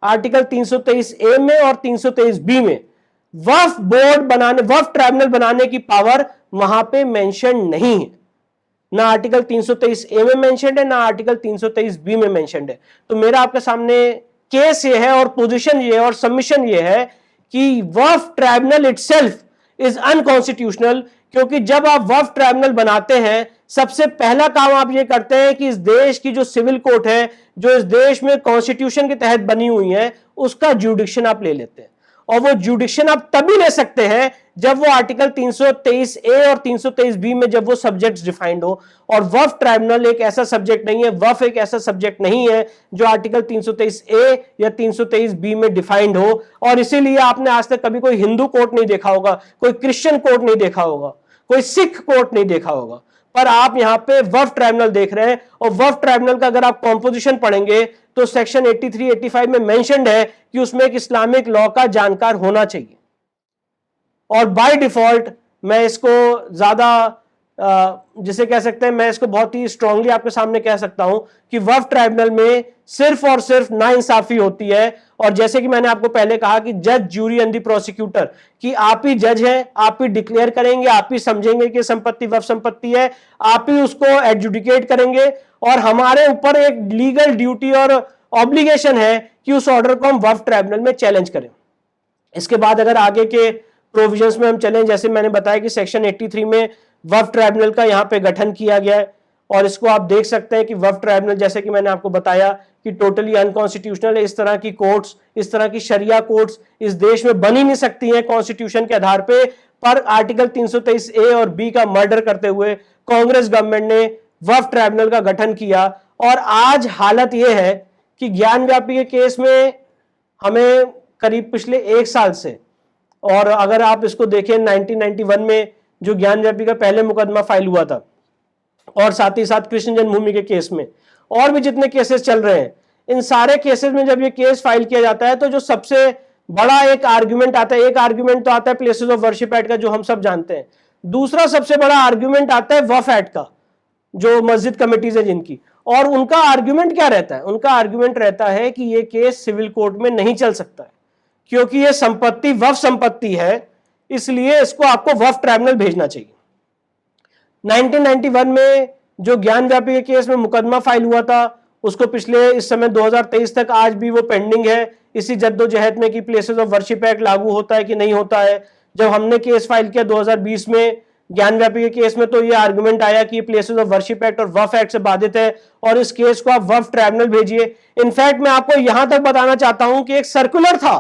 आर्टिकल 323A में और 323B में। वक्फ बोर्ड बनाने, वक्फ ट्राइब्यूनल बनाने की पावर वहां पे मेंशन नहीं है, ना आर्टिकल 323A में मेंशन्ड है, ना आर्टिकल 323B में मेंशन्ड है। तो मेरा आपके सामने केस ये है और पोजीशन ये है और सबमिशन ये है कि वक्फ ट्राइब्यूनल इटसेल्फ इज अनकॉन्स्टिट्यूशनल, क्योंकि जब आप वक्फ ट्राइब्यूनल बनाते हैं सबसे पहला काम आप ये करते हैं कि इस देश की जो सिविल कोर्ट है, जो इस देश में कॉन्स्टिट्यूशन के तहत बनी हुई है, उसका जुडिक्शन आप ले लेते हैं। और वो जुडिक्शन आप तभी ले सकते हैं जब वो आर्टिकल 323A और 323B में जब वो सब्जेक्ट्स डिफाइंड हो। और वक्फ ट्राइब्यूनल एक ऐसा सब्जेक्ट नहीं है, वक्फ एक ऐसा सब्जेक्ट नहीं है जो आर्टिकल 323A या 323B में डिफाइंड हो। और इसीलिए आपने आज तक कभी कोई हिंदू कोर्ट नहीं देखा होगा, कोई क्रिश्चियन कोर्ट नहीं देखा होगा, कोई सिख कोर्ट नहीं देखा होगा, पर आप यहां पे वक्फ ट्राइब्यूनल देख रहे हैं। और वक्फ ट्राइब्यूनल का अगर आप कॉम्पोजिशन पढ़ेंगे तो सेक्शन 83, 85 में मेंशन्ड है कि उसमें एक इस्लामिक लॉ का जानकार होना चाहिए। और बाय डिफॉल्ट मैं इसको ज्यादा जिसे कह सकते हैं, मैं इसको बहुत ही स्ट्रांगली आपके सामने कह सकता हूं कि वक्फ ट्राइब्यूनल में सिर्फ और सिर्फ नाइंसाफी होती है। और जैसे कि मैंने आपको पहले कहा कि जज, ज्यूरी एंड द प्रोसिक्यूटर, कि आप ही जज हैं, आप ही डिक्लेयर करेंगे, आप ही समझेंगे कि संपत्ति वक्फ संपत्ति है, आप ही उसको एडजुडिकेट करेंगे। और हमारे ऊपर एक लीगल ड्यूटी और ऑब्लिगेशन है कि उस ऑर्डर को हम वक्फ ट्राइब्यूनल में चैलेंज करें। इसके बाद अगर आगे के प्रोविजंस में हम चलें, जैसे मैंने बताया कि सेक्शन 83 में वक्फ ट्राइब्यूनल का यहां पे गठन किया गया है। और इसको आप देख सकते हैं कि वक्फ ट्राइब्यूनल, जैसे कि मैंने आपको बताया कि टोटली अनकॉन्स्टिट्यूशनल है। इस तरह की कोर्ट्स, इस तरह की शरिया कोर्ट्स इस देश में बन ही नहीं सकती हैं कॉन्स्टिट्यूशन के आधार पे। पर आर्टिकल 323A और B का मर्डर करते हुए कांग्रेस गवर्नमेंट ने वक्फ ट्राइब्यूनल का गठन किया। और आज हालत यह है कि ज्ञान व्यापी के केस में हमें करीब पिछले 1 साल से, और अगर आप इसको देखें 1991 में जो ज्ञान व्यापी का पहले मुकदमा फाइल हुआ था, और साथ ही साथ कृष्ण जन्मभूमि के केस में, और भी जितने केसेस चल रहे हैं, इन सारे केसेस में जब ये केस फाइल किया जाता है तो जो सबसे बड़ा एक आर्ग्यूमेंट आता है, एक आर्ग्यूमेंट तो आता है प्लेसेस ऑफ वर्शिप एक्ट का जो हम सब जानते हैं, दूसरा सबसे बड़ा आर्ग्यूमेंट आता है वक्फ एक्ट का, जो मस्जिद कमेटीज है जिनकी। और उनका आर्ग्यूमेंट क्या रहता है? उनका आर्ग्यूमेंट रहता है कि ये केस सिविल कोर्ट में नहीं चल सकता है, क्योंकि ये संपत्ति वक्फ संपत्ति है, इसलिए इसको आपको वक्फ ट्राइब्यूनल भेजना चाहिए। 1991 में जो ज्ञान व्यापी के केस में मुकदमा फाइल हुआ था, उसको पिछले इस समय 2023 तक आज भी वो पेंडिंग है इसी जद्दोजहद में कि प्लेसेस ऑफ वर्शिप एक्ट लागू होता है कि नहीं होता है। जब हमने केस फाइल किया 2020 में ज्ञान व्यापी के केस में, तो ये आर्गुमेंट आया कि प्लेसेस ऑफ वर्शिप एक्ट और वक्फ एक्ट से बाधित है और इस केस को आप वक्फ ट्राइब्यूनल भेजिए। इनफैक्ट मैं आपको यहां तक बताना चाहता हूं कि एक सर्कुलर था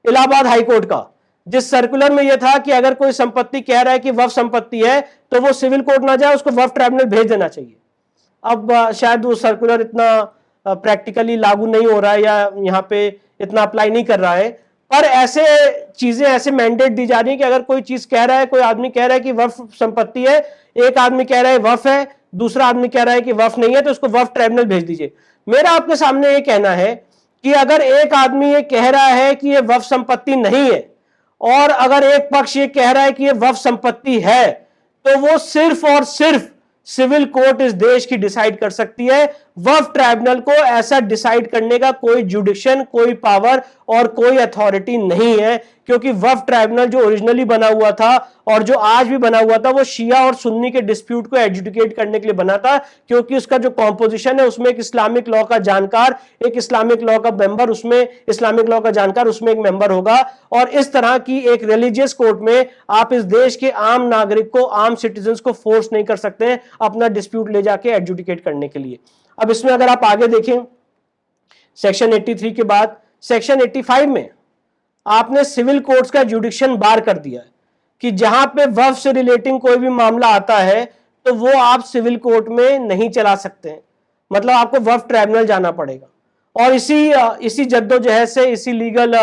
इलाहाबाद हाईकोर्ट का, जिस सर्कुलर में यह था कि अगर कोई संपत्ति कह रहा है कि वक्फ संपत्ति है तो वो सिविल कोर्ट ना जाए, उसको वक्फ ट्राइब्यूनल भेज देना चाहिए। अब शायद वो सर्कुलर इतना प्रैक्टिकली लागू नहीं हो रहा है या यहाँ पे इतना अप्लाई नहीं कर रहा है, पर ऐसे चीजें, ऐसे मैंडेट दी जा रही है कि अगर कोई चीज कह रहा है, कोई आदमी कह रहा है कि वक्फ संपत्ति है, एक आदमी कह रहा है वक्फ है, दूसरा आदमी कह रहा है कि वक्फ नहीं है, तो उसको वक्फ ट्राइब्यूनल भेज दीजिए। मेरा आपके सामने ये कहना है कि अगर एक आदमी ये कह रहा है कि ये वक्फ संपत्ति नहीं है और अगर एक पक्ष ये कह रहा है कि ये वक्फ संपत्ति है, तो वो सिर्फ और सिर्फ सिविल कोर्ट इस देश की डिसाइड कर सकती है। वक्फ ट्राइब्यूनल को ऐसा डिसाइड करने का कोई जुडिक्शन, कोई पावर और कोई अथॉरिटी नहीं है, क्योंकि वक्फ ट्राइब्यूनल जो ओरिजिनली बना हुआ था और जो आज भी बना हुआ था, वो शिया और सुन्नी के डिस्प्यूट को एडजुडिकेट करने के लिए बना था, क्योंकि उसका जो कॉम्पोजिशन है उसमें एक इस्लामिक लॉ का जानकार, एक इस्लामिक लॉ का मेंबर, उसमें इस्लामिक लॉ का जानकार उसमें एक मेंबर होगा। और इस तरह की एक रिलीजियस कोर्ट में आप इस देश के आम नागरिक को, आम सिटीजन्स को फोर्स नहीं कर सकते अपना डिस्प्यूट ले जाके एडजुडिकेट करने के लिए। अब इसमें अगर आप आगे देखें, सेक्शन 83 के बाद सेक्शन 85 में आपने सिविल कोर्ट्स का जुडिक्शन बार कर दिया है कि जहां पे वक्फ से रिलेटिंग कोई भी मामला आता है तो वो आप सिविल कोर्ट में नहीं चला सकते हैं, मतलब आपको वक्फ ट्राइब्यूनल जाना पड़ेगा। और इसी जद्दोजहद से, इसी लीगल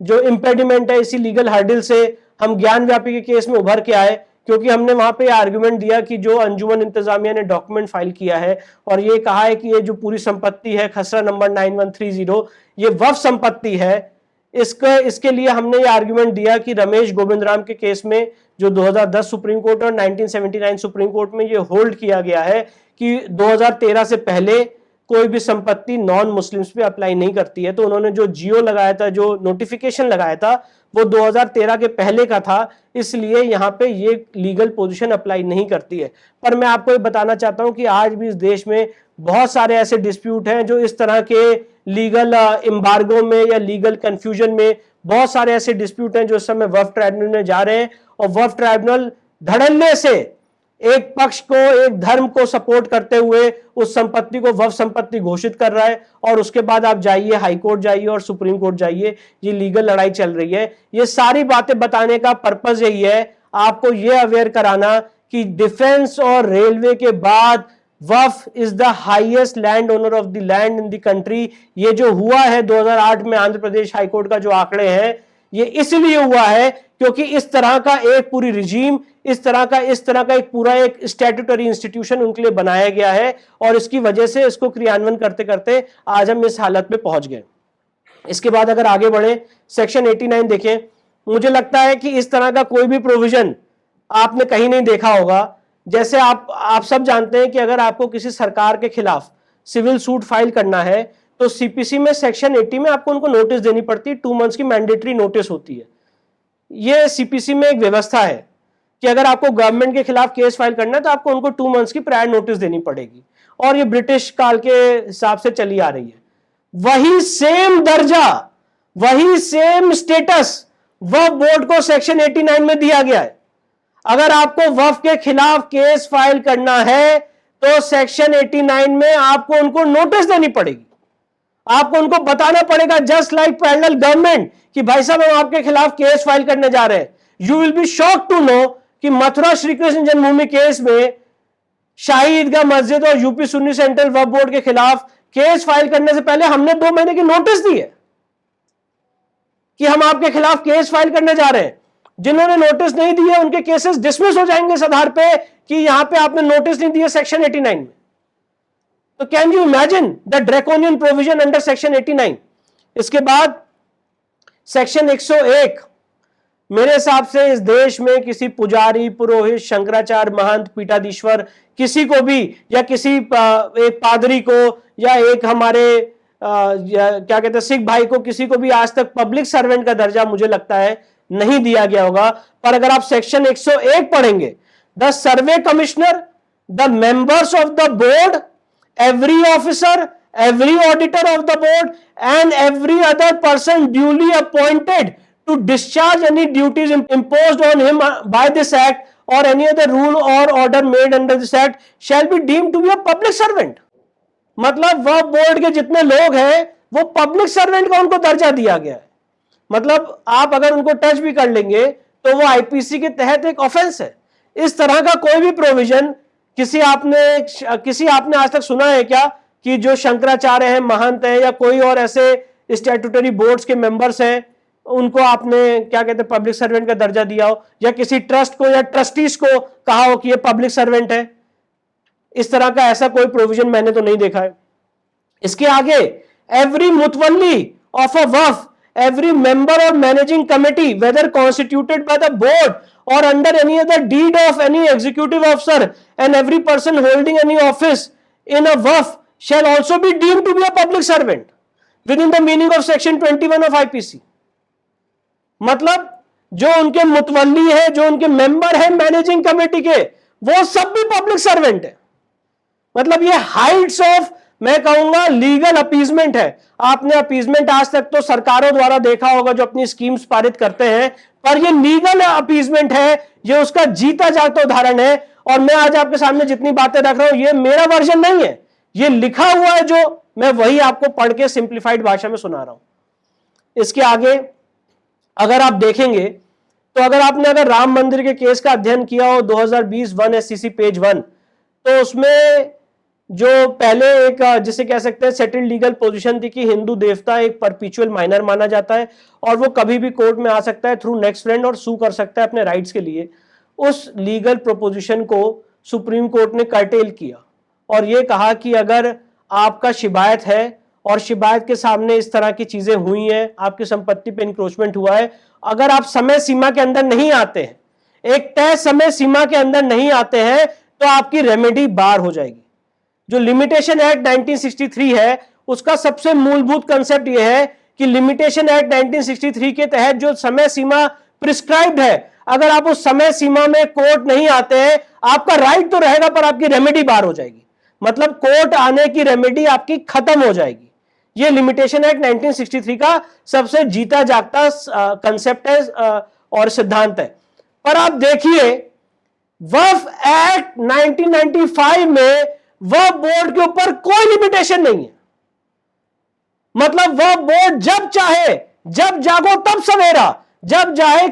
जो इम्पेडिमेंट है, इसी लीगल हर्डल से हम ज्ञान व्यापी के केस में उभर के आए, क्योंकि हमने वहां पे आर्गुमेंट दिया कि जो अंजुमन इंतजामिया ने डॉक्यूमेंट फाइल किया है और ये कहा है कि ये जो पूरी संपत्ति है खसरा नंबर 9130 ये वक्फ संपत्ति है, इसके लिए हमने ये आर्गुमेंट दिया कि रमेश गोविंद राम के केस में जो 2010 सुप्रीम कोर्ट और 1979 सुप्रीम कोर्ट में ये होल्ड किया गया है कि 2013 से पहले कोई भी संपत्ति नॉन मुस्लिम्स पे अप्लाई नहीं करती है। तो उन्होंने जो जियो लगाया था, जो नोटिफिकेशन लगाया था, वो 2013 के पहले का था, इसलिए यहाँ पे ये लीगल पोजीशन अप्लाई नहीं करती है। पर मैं आपको ये बताना चाहता हूँ कि आज भी इस देश में बहुत सारे ऐसे डिस्प्यूट हैं जो इस तरह के लीगल एम्बार्गो में या लीगल कंफ्यूजन में, बहुत सारे ऐसे डिस्प्यूट हैं जो इस समय वक्फ ट्राइब्यूनल में जा रहे हैं और वक्फ ट्राइब्यूनल धड़ल्ले से एक पक्ष को, एक धर्म को सपोर्ट करते हुए उस संपत्ति को वक्फ संपत्ति घोषित कर रहा है। और उसके बाद आप जाइए हाई कोर्ट जाइए और सुप्रीम कोर्ट जाइए, ये लीगल लड़ाई चल रही है। ये सारी बातें बताने का पर्पस यही है, आपको ये अवेयर कराना कि डिफेंस और रेलवे के बाद waqf is the highest land owner of the land in the country. ये जो हुआ है 2008 में आंध्र प्रदेश हाईकोर्ट का जो आंकड़े हैं, ये इसलिए हुआ है क्योंकि इस तरह का एक पूरी रिजीम, इस तरह का एक पूरा एक स्टैट्यूटरी इंस्टीट्यूशन उनके लिए बनाया गया है और इसकी वजह से इसको क्रियान्वयन करते करते आज हम इस हालत में पहुंच गए। इसके बाद अगर आगे बढ़े, सेक्शन 89 देखें, मुझे लगता है कि इस तरह का कोई भी प्रोविजन आपने कहीं नहीं देखा होगा। जैसे आप सब जानते हैं कि अगर आपको किसी सरकार के खिलाफ सिविल सूट फाइल करना है तो सीपीसी में सेक्शन 80 में आपको उनको नोटिस देनी पड़ती है, 2 मंथ्स की मैंडेटरी नोटिस होती है। ये सीपीसी में एक व्यवस्था है कि अगर आपको गवर्नमेंट के खिलाफ केस फाइल करना है तो आपको उनको 2 मंथ्स की प्रायर नोटिस देनी पड़ेगी और ये ब्रिटिश काल के हिसाब से चली आ रही है। वही सेम दर्जा, वही सेम स्टेटस वक्फ बोर्ड को सेक्शन 89 में दिया गया है। अगर आपको वक्फ के खिलाफ केस फाइल करना है तो सेक्शन 89 में आपको उनको नोटिस देनी पड़ेगी, आपको उनको बताना पड़ेगा, जस्ट लाइक पैरेलल गवर्नमेंट, कि भाई साहब हम आपके खिलाफ केस फाइल करने जा रहे हैं। You will be shock to know कि मथुरा श्री कृष्ण जन्मभूमि केस में शाही ईदगाह मस्जिद और यूपी सुन्नी सेंट्रल वक्फ बोर्ड के खिलाफ केस फाइल करने से पहले हमने 2 महीने की नोटिस दी है कि हम आपके खिलाफ केस फाइल करने जा रहे हैं। जिन्होंने नोटिस नहीं दी है उनके केसेस डिसमिस हो जाएंगे इस आधार पे कि यहां पे आपने नोटिस नहीं दिया सेक्शन 89 में। तो can you imagine the draconian provision under section 89। इसके बाद सेक्शन 101, मेरे हिसाब से इस देश में किसी पुजारी, पुरोहित, शंकराचार्य, महंत, पीठाधीश्वर, किसी को भी, या किसी एक पादरी को, या एक हमारे क्या कहते हैं सिख भाई को, किसी को भी आज तक पब्लिक सर्वेंट का दर्जा मुझे लगता है नहीं दिया गया होगा। पर अगर आप सेक्शन 101 पढ़ेंगे, the survey commissioner, the members of the board, every officer, every auditor of the board and every other person duly appointed to discharge any duties imposed on him by this act or any other rule or order made under this act shall be deemed to be a public servant। मतलब वह board के जितने लोग हैं वो public servant का उनको दर्जा दिया गया है। मतलब आप अगर उनको टच भी कर लेंगे तो वो आईपीसी के तहत एक ऑफेंस है। इस तरह का कोई भी प्रोविजन किसी आपने आज तक सुना है क्या कि जो शंकराचार्य हैं, महंत हैं, या कोई और ऐसे स्टैट्यूटरी बोर्ड्स के मेंबर्स हैं, उनको आपने क्या कहते हैं पब्लिक सर्वेंट का दर्जा दिया हो, या किसी ट्रस्ट को या ट्रस्टीज को कहा हो कि ये पब्लिक सर्वेंट है? इस तरह का ऐसा कोई प्रोविजन मैंने तो नहीं देखा है। इसके आगे, every mutawalli of a waqf, every member or managing committee whether constituted by the board or under any other deed of any executive officer and every person holding any office in a waqf shall also be deemed to be a public servant within the meaning of section 21 of IPC। मतलब जो उनके मुतवल्ली है, जो उनके member है managing committee के, वो सब भी पब्लिक सर्वेंट है। मतलब ये हाइट्स ऑफ, मैं कहूंगा, लीगल अपीजमेंट है। आपने अपीजमेंट आज तक तो सरकारों द्वारा देखा होगा जो अपनी स्कीम्स पारित करते हैं, पर ये लीगल अपीजमेंट है, ये उसका जीता जागता उदाहरण है। और मैं आज आपके सामने जितनी बातें रख रहा हूं ये मेरा वर्जन नहीं है, ये लिखा हुआ है जो, मैं वही आपको पढ़ के सिंप्लीफाइड भाषा में सुना रहा हूं। इसके आगे अगर आप देखेंगे तो अगर राम मंदिर के केस का अध्ययन किया हो 2020 1 एससीसी पेज 1, तो उसमें जो पहले एक जिसे कह सकते हैं सेटल्ड लीगल पोजीशन थी कि हिंदू देवता एक परपिचुअल माइनर माना जाता है और वो कभी भी कोर्ट में आ सकता है थ्रू नेक्स्ट फ्रेंड और सू कर सकता है अपने राइट्स के लिए। उस लीगल प्रोपोजिशन को सुप्रीम कोर्ट ने कर्टेल किया और ये कहा कि अगर आपका शिकायत है और शिकायत के सामने इस तरह की चीजें हुई हैं, आपकी संपत्ति पे इंक्रोचमेंट हुआ है, अगर आप समय सीमा के अंदर नहीं आते हैं, एक तय समय सीमा के अंदर नहीं आते हैं, तो आपकी रेमेडी बार हो जाएगी। जो लिमिटेशन एक्ट 1963 है उसका सबसे मूलभूत कंसेप्ट यह है कि लिमिटेशन एक्ट 1963 के तहत जो समय सीमा प्रिस्क्राइब्ड है, अगर आप उस समय सीमा में कोर्ट नहीं आते हैं, आपका राइट तो रहेगा पर आपकी रेमेडी बार हो जाएगी। मतलब कोर्ट आने की रेमेडी आपकी खत्म हो जाएगी। यह लिमिटेशन एक्ट 1963 का सबसे जीता जागता कंसेप्ट है और सिद्धांत है। पर आप देखिए वक्फ एक्ट 1995 में वक्फ बोर्ड के ऊपर कोई लिमिटेशन नहीं है। मतलब वक्फ बोर्ड जब चाहे, जब जागो तब सवेरा, जब चाहे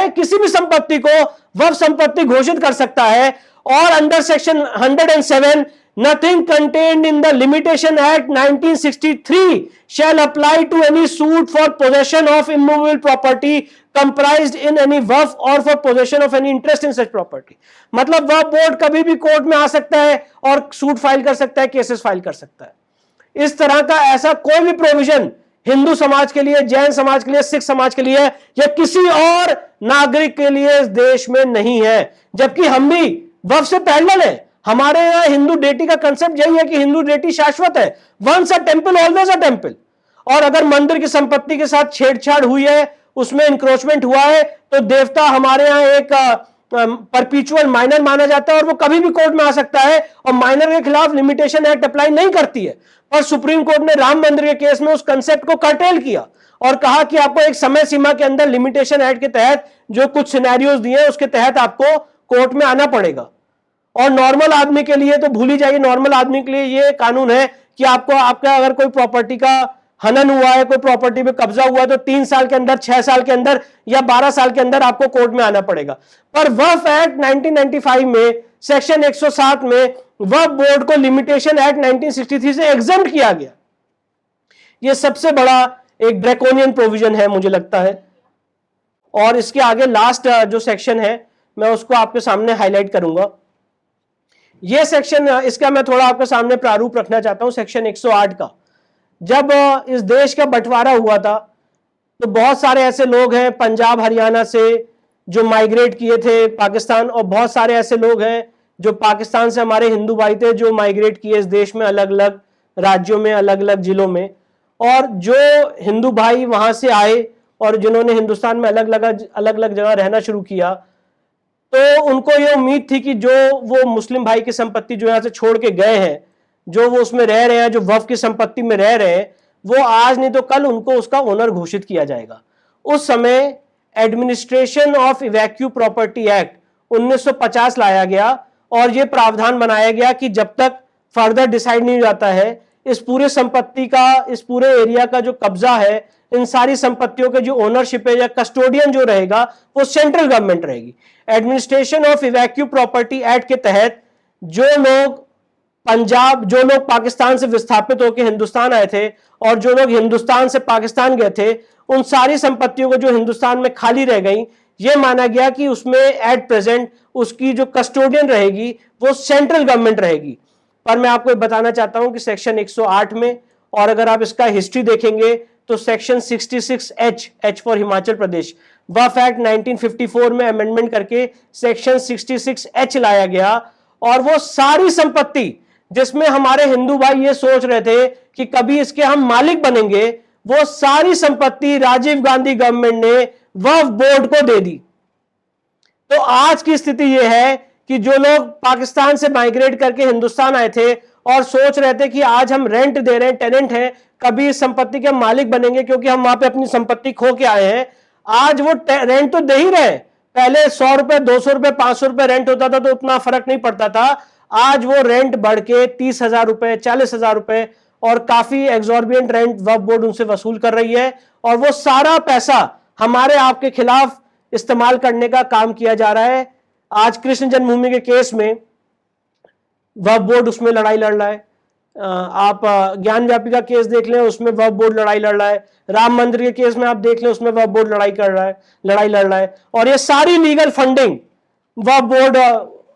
किसी भी संपत्ति को वक्फ संपत्ति घोषित कर सकता है। और under section 107 nothing contained in the limitation act 1963 shall apply to any suit for possession of immovable property comprised in any waqf or for possession of any interest in such property। मतलब वक्फ board कभी भी court में आ सकता है और suit file कर सकता है, केसेस फाइल कर सकता है। इस तरह का ऐसा कोई भी प्रोविजन हिंदू समाज के लिए, जैन समाज के लिए, सिख समाज के लिए या किसी और नागरिक के लिए इस देश में नहीं है। जबकि हम भी वक्फ से पैरेलल है। हमारे यहां हिंदू डेटी का कंसेप्ट यही है कि हिंदू डेटी शाश्वत है, once a temple always a temple. और अगर मंदिर की संपत्ति के साथ छेड़छाड़ हुई है, उसमें इंक्रोचमेंट हुआ है, तो देवता हमारे यहां एक परपिचुअल माइनर माना जाता है और वो कभी भी कोर्ट में आ सकता है और माइनर के खिलाफ लिमिटेशन एक्ट अप्लाई नहीं करती है। पर सुप्रीम कोर्ट ने राम मंदिर के केस में उस कंसेप्ट को कर्टेल किया और कहा कि आपको एक समय सीमा के अंदर लिमिटेशन एक्ट के तहत जो कुछ सिनेरियोज दिए उसके तहत आपको कोर्ट में आना पड़ेगा। और नॉर्मल आदमी के लिए तो भूल ही जाइए, नॉर्मल आदमी के लिए ये कानून है कि आपका अगर कोई प्रॉपर्टी का हनन हुआ है, कोई प्रॉपर्टी पे कब्जा हुआ है, तो 3 साल के अंदर, 6 साल के अंदर या 12 साल के अंदर आपको कोर्ट में आना पड़ेगा। पर वक्फ एक्ट 1995 में सेक्शन 107 में वक्फ बोर्ड को लिमिटेशन एक्ट 1963 से एग्जम्प्ट किया गया। यह सबसे बड़ा एक ड्रैकोनियन प्रोविजन है मुझे लगता है। और इसके आगे लास्ट जो सेक्शन है मैं उसको आपके सामने हाईलाइट करूंगा। यह सेक्शन, इसका मैं थोड़ा आपके सामने प्रारूप रखना चाहता हूं। सेक्शन 108 का, जब इस देश का बंटवारा हुआ था तो बहुत सारे ऐसे लोग हैं पंजाब हरियाणा से जो माइग्रेट किए थे पाकिस्तान, और बहुत सारे ऐसे लोग हैं जो पाकिस्तान से हमारे हिंदू भाई थे जो माइग्रेट किए इस देश में अलग अलग राज्यों में, अलग अलग जिलों में। और जो हिंदू भाई वहां से आए और जिन्होंने हिंदुस्तान में अलग अलग जगह रहना शुरू किया, तो उनको ये उम्मीद थी कि जो वो मुस्लिम भाई की संपत्ति जो यहां से छोड़ के गए हैं, जो वो उसमें रह रहे हैं, जो वक्फ की संपत्ति में रह रहे हैं, वो आज नहीं तो कल उनको उसका ओनर घोषित किया जाएगा। उस समय एडमिनिस्ट्रेशन ऑफ इवैक्यू प्रॉपर्टी एक्ट 1950 लाया गया और यह प्रावधान बनाया गया कि जब तक फर्दर डिसाइड नहीं हो जाता है इस पूरे संपत्ति का, इस पूरे एरिया का जो कब्जा है, इन सारी संपत्तियों के जो ओनरशिप है या कस्टोडियन जो रहेगा वो सेंट्रल गवर्नमेंट रहेगी। एडमिनिस्ट्रेशन ऑफ इवैक्यू प्रॉपर्टी एक्ट के तहत जो लोग पाकिस्तान से विस्थापित होकर हिंदुस्तान आए थे और जो लोग हिंदुस्तान से पाकिस्तान गए थे, उन सारी संपत्तियों को जो हिंदुस्तान में खाली रह गई, यह माना गया कि उसमें एट प्रेजेंट उसकी जो कस्टोडियन रहेगी वो सेंट्रल गवर्नमेंट रहेगी। पर मैं आपको बताना चाहता हूं कि सेक्शन 108 में, और अगर आप इसका हिस्ट्री देखेंगे तो section 66H for Himachal Pradesh, Waqf act 1954 में अमेंडमेंट करके सेक्शन 66H लाया गया और वो सारी संपत्ति जिसमें हमारे हिंदू भाई ये सोच रहे थे कि कभी इसके हम मालिक बनेंगे, वो सारी संपत्ति राजीव गांधी गवर्नमेंट ने वक्फ बोर्ड को दे दी। तो आज की स्थिति यह है कि जो लोग पाकिस्तान से माइग्रेट करके हिंदुस्तान आए थे और सोच रहे थे कि आज हम रेंट दे रहे हैं, टेनेंट हैं, कभी इस संपत्ति के हम मालिक बनेंगे क्योंकि हम वहां पे अपनी संपत्ति खो के आए हैं, आज वो रेंट तो दे ही रहे। पहले 100 रुपए, 200 रुपए, 500 रुपए रेंट होता था तो उतना फर्क नहीं पड़ता था। आज वो रेंट बढ़ के 30,000 रुपए, 40,000 रुपए और काफी एग्जॉर्बियंट रेंट वक्फ बोर्ड उनसे वसूल कर रही है, और वो सारा पैसा हमारे आपके खिलाफ इस्तेमाल करने का काम किया जा रहा है। आज कृष्ण जन्मभूमि के केस में वक्फ बोर्ड उसमें लड़ाई लड़ रहा है, आप ज्ञान व्यापी का केस देख लें, उसमें वक्फ बोर्ड लड़ाई लड़ रहा है, राम मंदिर के केस में आप देख लें, उसमें वक्फ बोर्ड लड़ाई लड़ रहा है, और ये सारी लीगल फंडिंग वक्फ बोर्ड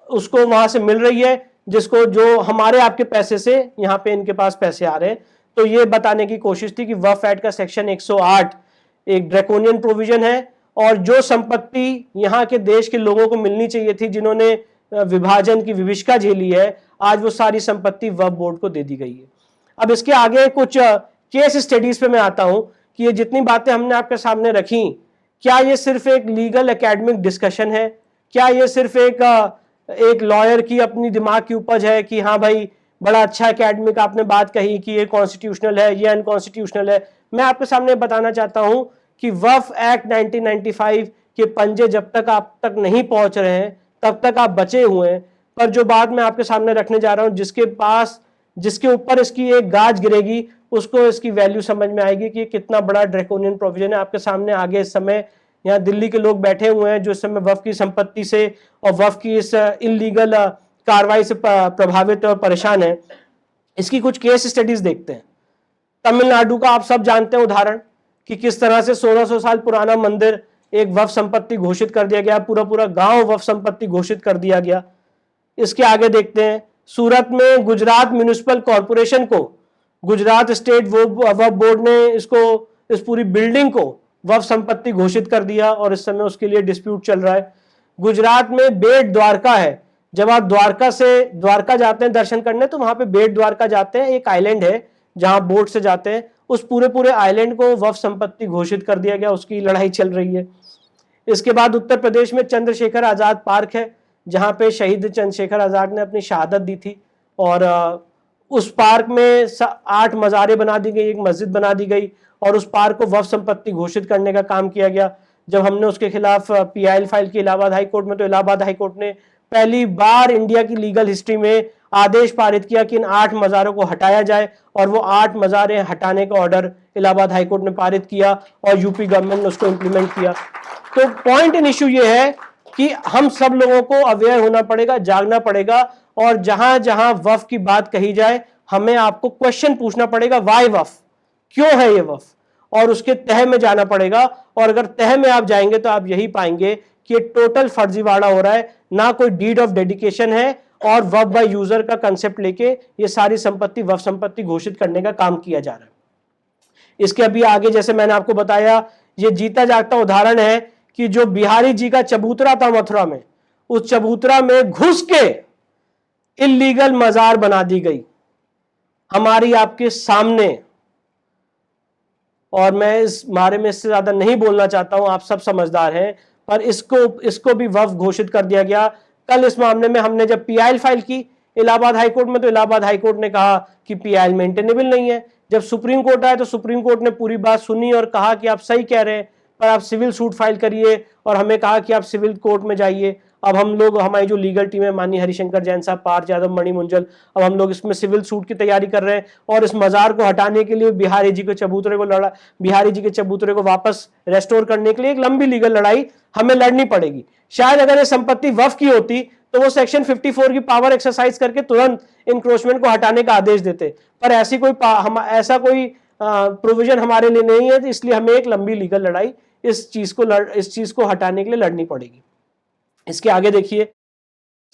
उसको वहां से मिल रही है, जिसको जो हमारे आपके पैसे से यहाँ पे इनके पास पैसे आ रहे हैं। तो ये बताने की कोशिश थी कि वक्फ एक्ट का सेक्शन 108 एक ड्रैकोनियन प्रोविजन है, और जो संपत्ति यहाँ के देश के लोगों को मिलनी चाहिए थी, जिन्होंने विभाजन की विभिषिका झेली है, आज वो सारी संपत्ति वक्फ बोर्ड को दे दी गई है। अब इसके आगे कुछ केस स्टडीज पे मैं आता हूं कि ये जितनी बातें हमने आपके सामने रखी, क्या ये सिर्फ एक लीगल एकेडमिक डिस्कशन है, क्या ये सिर्फ एक लॉयर की अपनी दिमाग की उपज है कि हाँ भाई बड़ा अच्छा एकेडमिक आपने बात कही कि ये कॉन्स्टिट्यूशनल है, ये अनकॉन्स्टिट्यूशनल है। मैं आपके सामने बताना चाहता हूं कि वक्फ एक्ट 1995 के पंजे जब तक आप तक नहीं पहुंच रहे हैं तब तक आप बचे हुए हैं, पर जो बात मैं आपके सामने रखने जा रहा हूं, जिसके ऊपर इसकी एक गाज गिरेगी, उसको इसकी वैल्यू समझ में आएगी कि कितना बड़ा ड्रैकोनियन प्रोविजन है। आपके सामने आगे इस समय यहाँ दिल्ली के लोग बैठे हुए हैं जो इस समय वक्फ की संपत्ति से और वक्फ की इस इलीगल कार्रवाई से प्रभावित और परेशान है। इसकी कुछ केस स्टडीज देखते हैं। तमिलनाडु का आप सब जानते हैं उदाहरण कि किस तरह से 1600 साल पुराना मंदिर एक वक्फ संपत्ति घोषित कर दिया गया, पूरा गांव वक्फ संपत्ति घोषित कर दिया गया। इसके आगे देखते हैं, सूरत में गुजरात म्युनिसिपल कॉर्पोरेशन को गुजरात स्टेट वक्फ बोर्ड ने इस पूरी बिल्डिंग को वक्फ संपत्ति घोषित कर दिया, और इस समय उसके लिए डिस्प्यूट चल रहा है। गुजरात में बेट द्वारका है, जब आप द्वारका जाते हैं दर्शन करने, तो वहां पे बेट द्वारका जाते हैं, एक आइलैंड है जहां बोट से जाते हैं, उस पूरे आइलैंड को वक्फ संपत्ति घोषित कर दिया गया, उसकी लड़ाई चल रही है। इसके बाद उत्तर प्रदेश में चंद्रशेखर आजाद पार्क है, जहां पे शहीद चंद्रशेखर आजाद ने अपनी शहादत दी थी, और उस पार्क में 8 मज़ारें बना दी गई, एक मस्जिद बना दी गई, और उस पार्क को वक्फ संपत्ति घोषित करने का काम किया गया। जब हमने उसके खिलाफ PIL फाइल की इलाहाबाद हाई कोर्ट में, तो इलाहाबाद हाई कोर्ट ने पहली बार इंडिया की लीगल हिस्ट्री में आदेश पारित किया कि इन 8 मज़ारों को हटाया जाए, और वो 8 मज़ारें हटाने का ऑर्डर इलाहाबाद हाई कोर्ट ने पारित किया, और यूपी गवर्नमेंट ने उसको इंप्लीमेंट किया। तो पॉइंट इन इश्यू ये है कि हम सब लोगों को अवेयर होना पड़ेगा, जागना पड़ेगा, और जहां जहां वक्फ की बात कही जाए, हमें आपको क्वेश्चन पूछना पड़ेगा, वाई वक्फ, क्यों है ये वक्फ, और उसके तह में जाना पड़ेगा। और अगर तह में आप जाएंगे तो आप यही पाएंगे कि टोटल फर्जीवाड़ा हो रहा है, ना कोई डीड ऑफ डेडिकेशन है, और वक्फ बाय यूजर का कंसेप्ट लेके ये सारी संपत्ति वक्फ संपत्ति घोषित करने का काम किया जा रहा है। इसके अभी आगे, जैसे मैंने आपको बताया, ये जीता जागता उदाहरण है कि जो बिहारी जी का चबूतरा था मथुरा में, उस चबूतरा में घुस के इल्लीगल मजार बना दी गई हमारी आपके सामने, और मैं इस बारे में इससे ज्यादा नहीं बोलना चाहता हूं, आप सब समझदार हैं, पर इसको भी वक्फ घोषित कर दिया गया। कल इस मामले में हमने जब PIL फाइल की इलाहाबाद हाई कोर्ट में, तो इलाहाबाद हाई कोर्ट ने कहा कि PIL मेंटेनेबल नहीं है। जब सुप्रीम कोर्ट आया तो सुप्रीम कोर्ट ने पूरी बात सुनी और कहा कि आप सही कह रहे हैं, पर आप सिविल सूट फाइल करिए, और हमें कहा कि आप सिविल कोर्ट में जाइए। अब हम लोग, हमारी जो लीगल टीम है, माननीय हरिशंकर जैन साहब, पार्थ यादव, मणि मुंजल, अब हम लोग इसमें सिविल सूट की तैयारी कर रहे हैं, और इस मजार को हटाने के लिए बिहारी जी के चबूतरे को वापस रेस्टोर करने के लिए एक लंबी लीगल लड़ाई हमें लड़नी पड़ेगी। शायद अगर ये संपत्ति वक्फ की होती तो वो सेक्शन 54 की पावर एक्सरसाइज करके तुरंत इंक्रोचमेंट को हटाने का आदेश देते, पर ऐसा कोई प्रोविजन हमारे लिए नहीं है, इसलिए हमें एक लंबी लीगल लड़ाई इस चीज को हटाने के लिए लड़नी पड़ेगी। इसके आगे देखिए,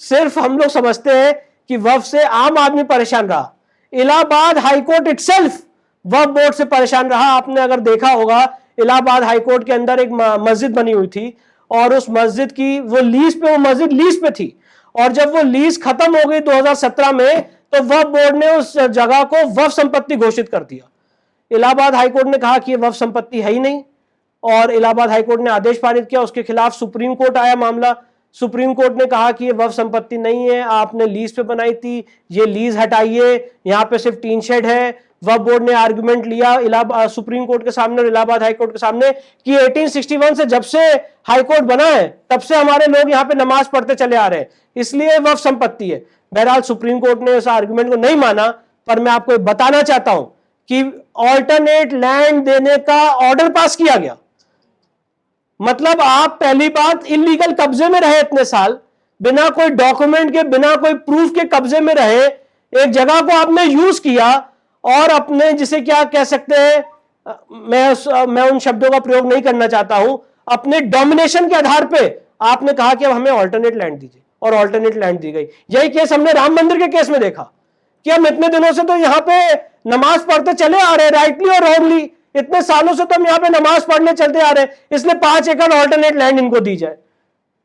सिर्फ हम लोग समझते हैं कि वक्फ से आम आदमी परेशान रहा, इलाहाबाद हाईकोर्ट इटसेल्फ वक्फ बोर्ड से परेशान रहा। आपने अगर देखा होगा, इलाहाबाद हाईकोर्ट के अंदर एक मस्जिद बनी हुई थी, और उस मस्जिद की वो मस्जिद लीज पे थी, और जब वो लीज खत्म हो गई 2017 में, तो वक्फ बोर्ड ने उस जगह को वक्फ संपत्ति घोषित कर दिया। इलाहाबाद हाईकोर्ट ने कहा कि ये वक्फ संपत्ति है ही नहीं, और इलाहाबाद हाईकोर्ट ने आदेश पारित किया। उसके खिलाफ सुप्रीम कोर्ट आया मामला, सुप्रीम कोर्ट ने कहा कि ये वक्फ संपत्ति नहीं है, आपने लीज पे बनाई थी, ये लीज हटाइए, यहाँ पे सिर्फ टीन शेड है, वक्फ बोर्ड ने आर्गुमेंट लिया सुप्रीम कोर्ट के सामने और इलाहाबाद हाई कोर्ट के सामने कि 1861 से जब से हाई कोर्ट बना है तब से हमारे लोग यहाँ पे नमाज पढ़ते चले आ रहे हैं, इसलिए वक्फ संपत्ति है। बहरहाल सुप्रीम कोर्ट ने उस आर्गुमेंट को नहीं माना, पर मैं आपको बताना चाहता हूं कि ऑल्टरनेट लैंड देने का ऑर्डर पास किया गया। मतलब आप पहली बात इलीगल कब्जे में रहे इतने साल, बिना कोई डॉक्यूमेंट के, बिना कोई प्रूफ के कब्जे में रहे, एक जगह को आपने यूज किया और अपने, जिसे क्या कह सकते हैं, मैं उन शब्दों का प्रयोग नहीं करना चाहता हूं, अपने डोमिनेशन के आधार पे आपने कहा कि अब हमें ऑल्टरनेट लैंड दीजिए और ऑल्टरनेट लैंड दी गई। यही केस हमने राम मंदिर के केस में देखा कि हम इतने दिनों से तो यहां पे नमाज पढ़ते चले आ रहे हैं, राइटली और रॉन्गली, इतने सालों से तो हम यहां पे नमाज पढ़ने चलते आ रहे हैं, इसलिए 5 एकड़ ऑल्टरनेट लैंड इनको दी जाए।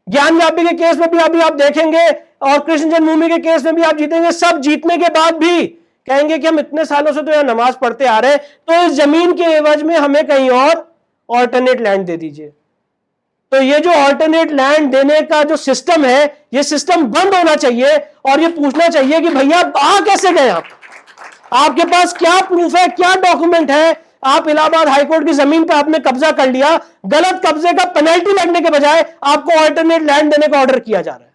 ज्ञान व्यापी के केस में भी अभी आप देखेंगे और कृष्ण जन्मभूमि के केस में भी आप जीतेंगे, सब जीतने के बाद भी कहेंगे कि हम इतने सालों से तो यहां नमाज पढ़ते आ रहे हैं, तो इस जमीन के एवज में हमें कहीं और ऑल्टरनेट लैंड दे दीजिए। तो ये जो ऑल्टरनेट लैंड देने का जो सिस्टम है, ये सिस्टम बंद होना चाहिए और ये पूछना चाहिए कि भैया आ कैसे गए आप, आपके पास क्या प्रूफ है, क्या डॉक्यूमेंट है। आप इलाहाबाद हाईकोर्ट की जमीन पर आपने कब्जा कर लिया, गलत कब्जे का पेनल्टी लगने के बजाय आपको ऑल्टरनेट लैंड देने का ऑर्डर किया जा रहा है।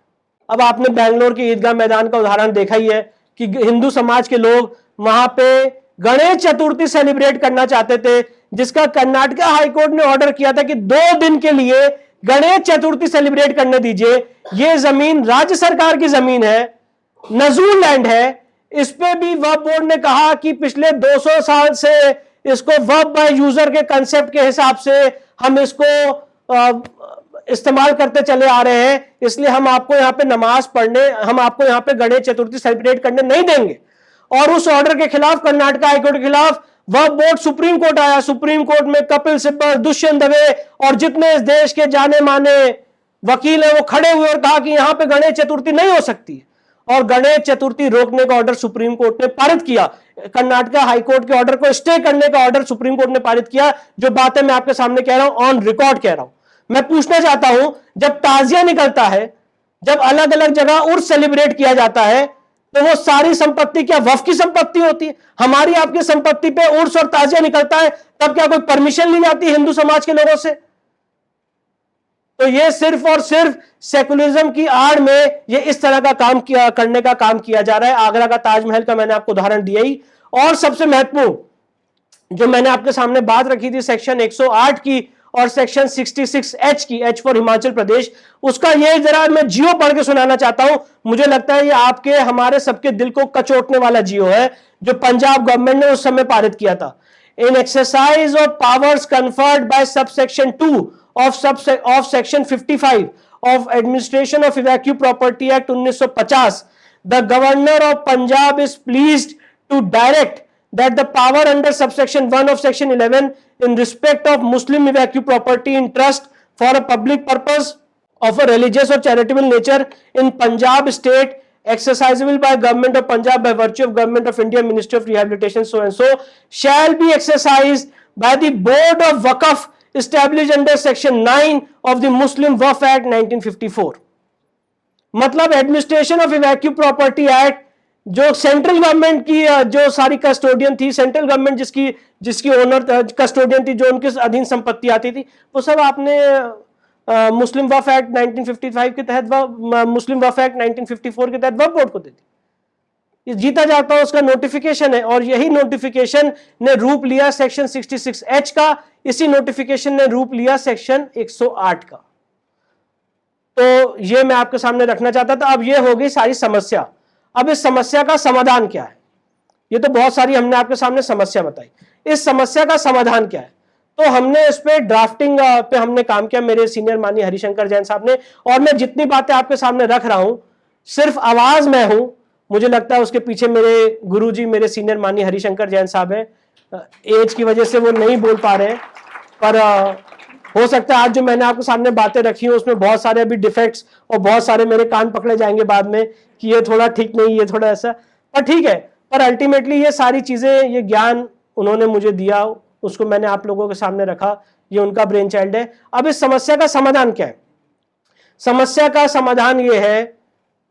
अब आपने बेंगलोर के ईदगाह मैदान का उदाहरण देखा ही है कि हिंदू समाज के लोग वहां पे गणेश चतुर्थी सेलिब्रेट करना चाहते थे, जिसका कर्नाटक हाईकोर्ट ने ऑर्डर किया था कि 2 दिन के लिए गणेश चतुर्थी सेलिब्रेट करने दीजिए। यह जमीन राज्य सरकार की जमीन है, नजूल लैंड है। इस पे भी वक्फ बोर्ड ने कहा कि पिछले 200 साल से इसको वक्फ बाय यूजर के कंसेप्ट के हिसाब से हम इसको इस्तेमाल करते चले आ रहे हैं, इसलिए हम आपको यहां पे नमाज पढ़ने, हम आपको यहां पे गणेश चतुर्थी सेलिब्रेट करने नहीं देंगे। और उस ऑर्डर के खिलाफ, कर्नाटक हाईकोर्ट के खिलाफ, वक्फ बोर्ड सुप्रीम कोर्ट आया। सुप्रीम कोर्ट में कपिल सिब्बल, दुष्यंत दवे और जितने इस देश के जाने माने वकील हैं वो खड़े हुए और कहा कि यहां पे गणेश चतुर्थी नहीं हो सकती, और गणेश चतुर्थी रोकने का ऑर्डर सुप्रीम कोर्ट ने पारित किया। कर्नाटक हाईकोर्ट के ऑर्डर को स्टे करने का ऑर्डर सुप्रीम कोर्ट ने पारित किया। जो बातें मैं आपके सामने कह रहा हूं, ऑन रिकॉर्ड कह रहा हूं। मैं पूछना चाहता हूं, जब ताजिया निकलता है, जब अलग अलग जगह उर्स सेलिब्रेट किया जाता है, तो वो सारी संपत्ति क्या वक्फ की संपत्ति होती है? हमारी आपकी संपत्ति पे उर्स और ताजिया निकलता है, तब क्या कोई परमिशन ली जाती है हिंदू समाज के लोगों से? तो ये सिर्फ और सिर्फ सेकुलरिज्म की आड़ में ये इस तरह का काम करने का काम किया जा रहा है। आगरा का ताजमहल का मैंने आपको उदाहरण दिया ही, और सबसे महत्वपूर्ण जो मैंने आपके सामने बात रखी थी सेक्शन 108 की और सेक्शन 66H की, H फॉर हिमाचल प्रदेश, उसका ये जरा मैं जियो पढ़ के सुनाना चाहता हूं। मुझे लगता है ये आपके हमारे सबके दिल को कचोटने वाला जियो है, जो पंजाब गवर्नमेंट ने उस समय पारित किया था। In exercise of powers conferred by subsection 2 of section 55 of Administration of Evacuee Property Act 1950, the Governor of Punjab is pleased to direct that the power under subsection 1 of section 11 in respect of Muslim evacuee property in trust for a public purpose of a religious or charitable nature in Punjab state exercisable by Government of Punjab by virtue of Government of India Ministry of Rehabilitation so and so shall be exercised by the Board of Waqf established under section 9 of the Muslim Waqf Act 1954। मतलब administration of इवैक्यू property act, जो central government की जो सारी custodian थी, central government जिसकी owner custodian थी, जो उनके अधीन संपत्ति आती थी, वो सब आपने मुस्लिम वक्फ एक्ट 1955 के तहत, मुस्लिम वक्फ एक्ट 1954 के तहत वक्फ बोर्ड को दे दी। जीता जाता है उसका नोटिफिकेशन है, और यही नोटिफिकेशन ने रूप लिया सेक्शन 66H का, इसी नोटिफिकेशन ने रूप लिया सेक्शन 108 का। तो ये मैं आपके सामने रखना चाहता था। अब ये हो गई सारी समस्या। अब इस समस्या का समाधान क्या है? ये तो बहुत सारी हमने आपके सामने समस्या बताई, इस समस्या का समाधान क्या है? तो हमने इस पे ड्राफ्टिंग पे हमने काम किया, मेरे सीनियर माननीय हरिशंकर जैन साहब ने, और मैं जितनी बातें आपके सामने रख रहा हूं सिर्फ आवाज में हूं। मुझे लगता है उसके पीछे मेरे गुरुजी, मेरे सीनियर माननीय हरिशंकर जैन साहब हैं। एज की वजह से वो नहीं बोल पा रहे हैं, पर हो सकता है आज जो मैंने आपके सामने बातें रखी हैं उसमें बहुत सारे अभी डिफेक्ट्स और बहुत सारे मेरे कान पकड़े जाएंगे बाद में कि ये थोड़ा ठीक नहीं, ये थोड़ा ऐसा, पर ठीक है। पर अल्टीमेटली ये सारी चीजें, ये ज्ञान उन्होंने मुझे दिया, उसको मैंने आप लोगों के सामने रखा, ये उनका ब्रेन चाइल्ड है। अब इस समस्या का समाधान क्या है? समस्या का समाधान ये है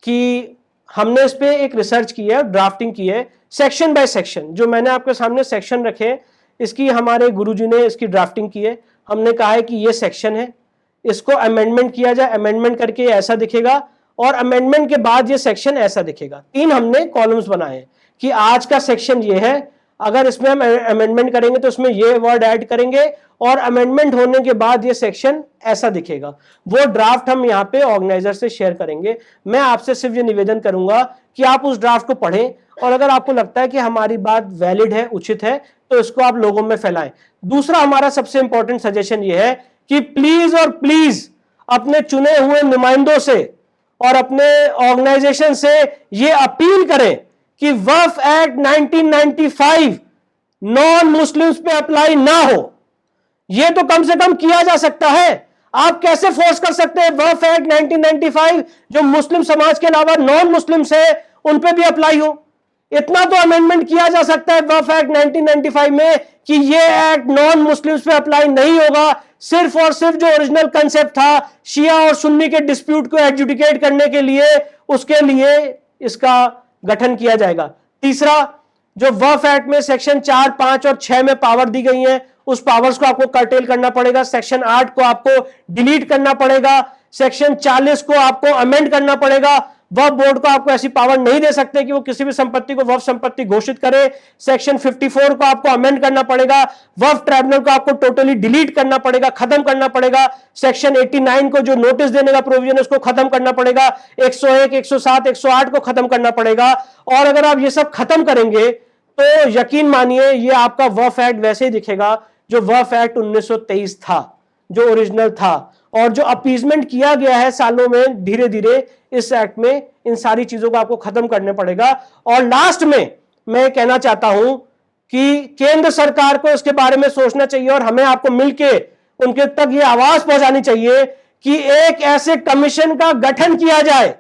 कि हमने इस पे एक रिसर्च की है, ड्राफ्टिंग की है सेक्शन बाय सेक्शन। जो मैंने आपके सामने सेक्शन रखे हैं, इसकी हमारे गुरुजी ने इसकी ड्राफ्टिंग की है। हमने कहा है कि ये सेक्शन है, इसको अमेंडमेंट किया जाए, अमेंडमेंट करके ऐसा दिखेगा, और अमेंडमेंट के बाद ये सेक्शन ऐसा दिखेगा। 3 हमने कॉलम्स बनाए हैं कि आज का सेक्शन ये है, अगर इसमें हम अमेंडमेंट करेंगे तो इसमें ये वर्ड ऐड करेंगे, और अमेंडमेंट होने के बाद ये सेक्शन ऐसा दिखेगा। वो ड्राफ्ट हम यहाँ पे ऑर्गेनाइजर से शेयर करेंगे। मैं आपसे सिर्फ ये निवेदन करूंगा कि आप उस ड्राफ्ट को पढ़ें, और अगर आपको लगता है कि हमारी बात वैलिड है, उचित है, तो इसको आप लोगों में फैलाएं। दूसरा हमारा सबसे इंपॉर्टेंट सजेशन ये है कि प्लीज और प्लीज अपने चुने हुए नुमाइंदों से और अपने ऑर्गेनाइजेशन से ये अपील करें कि वक्फ एक्ट 1995 नॉन मुस्लिम्स पे अप्लाई ना हो। ये तो कम से कम किया जा सकता है। आप कैसे फोर्स कर सकते हैं वक्फ एक्ट 1995 जो मुस्लिम समाज के अलावा नॉन मुस्लिम्स है उन पे भी अप्लाई हो? इतना तो अमेंडमेंट किया जा सकता है वक्फ एक्ट 1995 में कि ये एक्ट नॉन मुस्लिम्स पे अप्लाई नहीं होगा। सिर्फ और सिर्फ जो ओरिजिनल कंसेप्ट था शिया और सुन्नी के डिस्प्यूट को एडजुडिकेट करने के लिए, उसके लिए इसका गठन किया जाएगा। तीसरा, जो वक्फ एक्ट में सेक्शन 4, 5 और 6 में पावर दी गई है, उस पावर्स को आपको कर्टेल करना पड़ेगा। सेक्शन 8 को आपको डिलीट करना पड़ेगा। सेक्शन 40 को आपको अमेंड करना पड़ेगा। वक्फ बोर्ड को आपको ऐसी पावर नहीं दे सकते कि वो किसी भी संपत्ति को वक्फ संपत्ति घोषित करे। सेक्शन 54 को आपको अमेंड करना पड़ेगा। वक्फ ट्राइब्यूनल को आपको टोटली डिलीट करना पड़ेगा, खत्म करना पड़ेगा। सेक्शन 89 को जो नोटिस देने का प्रोविजन है उसको खत्म करना पड़ेगा। 101, 107, 108 को खत्म करना पड़ेगा। और अगर आप ये सब खत्म करेंगे तो यकीन मानिए ये आपका वक्फ एक्ट वैसे ही दिखेगा जो वक्फ एक्ट 1923 था, जो ओरिजिनल था। और जो अपीजमेंट किया गया है सालों में, धीरे धीरे इस एक्ट में इन सारी चीजों को आपको खत्म करने पड़ेगा। और लास्ट में मैं कहना चाहता हूं कि केंद्र सरकार को इसके बारे में सोचना चाहिए और हमें आपको मिलके उनके तक ये आवाज पहुंचानी चाहिए कि एक ऐसे कमीशन का गठन किया जाए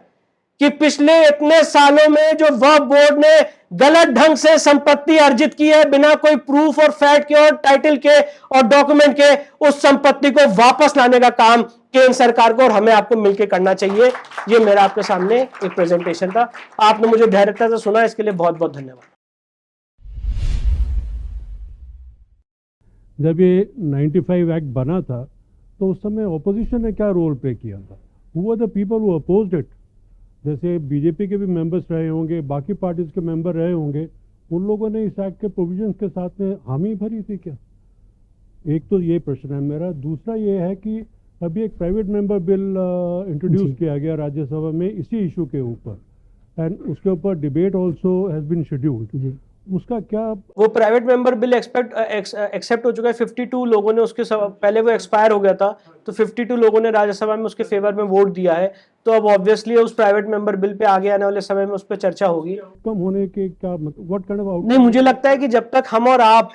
कि पिछले इतने सालों में जो वक्फ बोर्ड ने गलत ढंग से संपत्ति अर्जित की है, बिना कोई प्रूफ और फैक्ट के और टाइटल के और डॉक्यूमेंट के, उस संपत्ति को वापस लाने का काम केंद्र सरकार को और हमें आपको मिलकर करना चाहिए। ये मेरा आपके सामने एक प्रेजेंटेशन था। आपने मुझे धैर्यता से सुना, इसके लिए बहुत बहुत धन्यवाद। जब ये 95 एक्ट बना था तो उस समय ऑपोजिशन ने क्या रोल प्ले किया था? Who were the people who opposed it? जैसे बीजेपी के भी मेंबर्स रहे होंगे, बाकी पार्टीज के मेंबर रहे होंगे, उन लोगों ने इस एक्ट के प्रोविजंस के साथ में हामी भरी थी क्या? एक तो ये प्रश्न है मेरा। दूसरा ये है कि अभी एक प्राइवेट मेंबर बिल इंट्रोड्यूस किया गया राज्यसभा में इसी इशू के ऊपर, एंड उसके ऊपर debate also has been scheduled. उसका क्या? वो प्राइवेट मेंबर बिल एक्सेप्ट हो चुका है। 52 लोगों ने उसके पहले वो एक्सपायर हो गया था, तो 52 लोगों ने राज्यसभा में उसके फेवर में वोट दिया है। तो अब ऑब्वियसली उस प्राइवेट मेंबर बिल पे आगे आने वाले समय में उस पर चर्चा होगी। कम होने के क्या मतलब? What kind of outcome? नहीं, मुझे लगता है कि जब तक हम और आप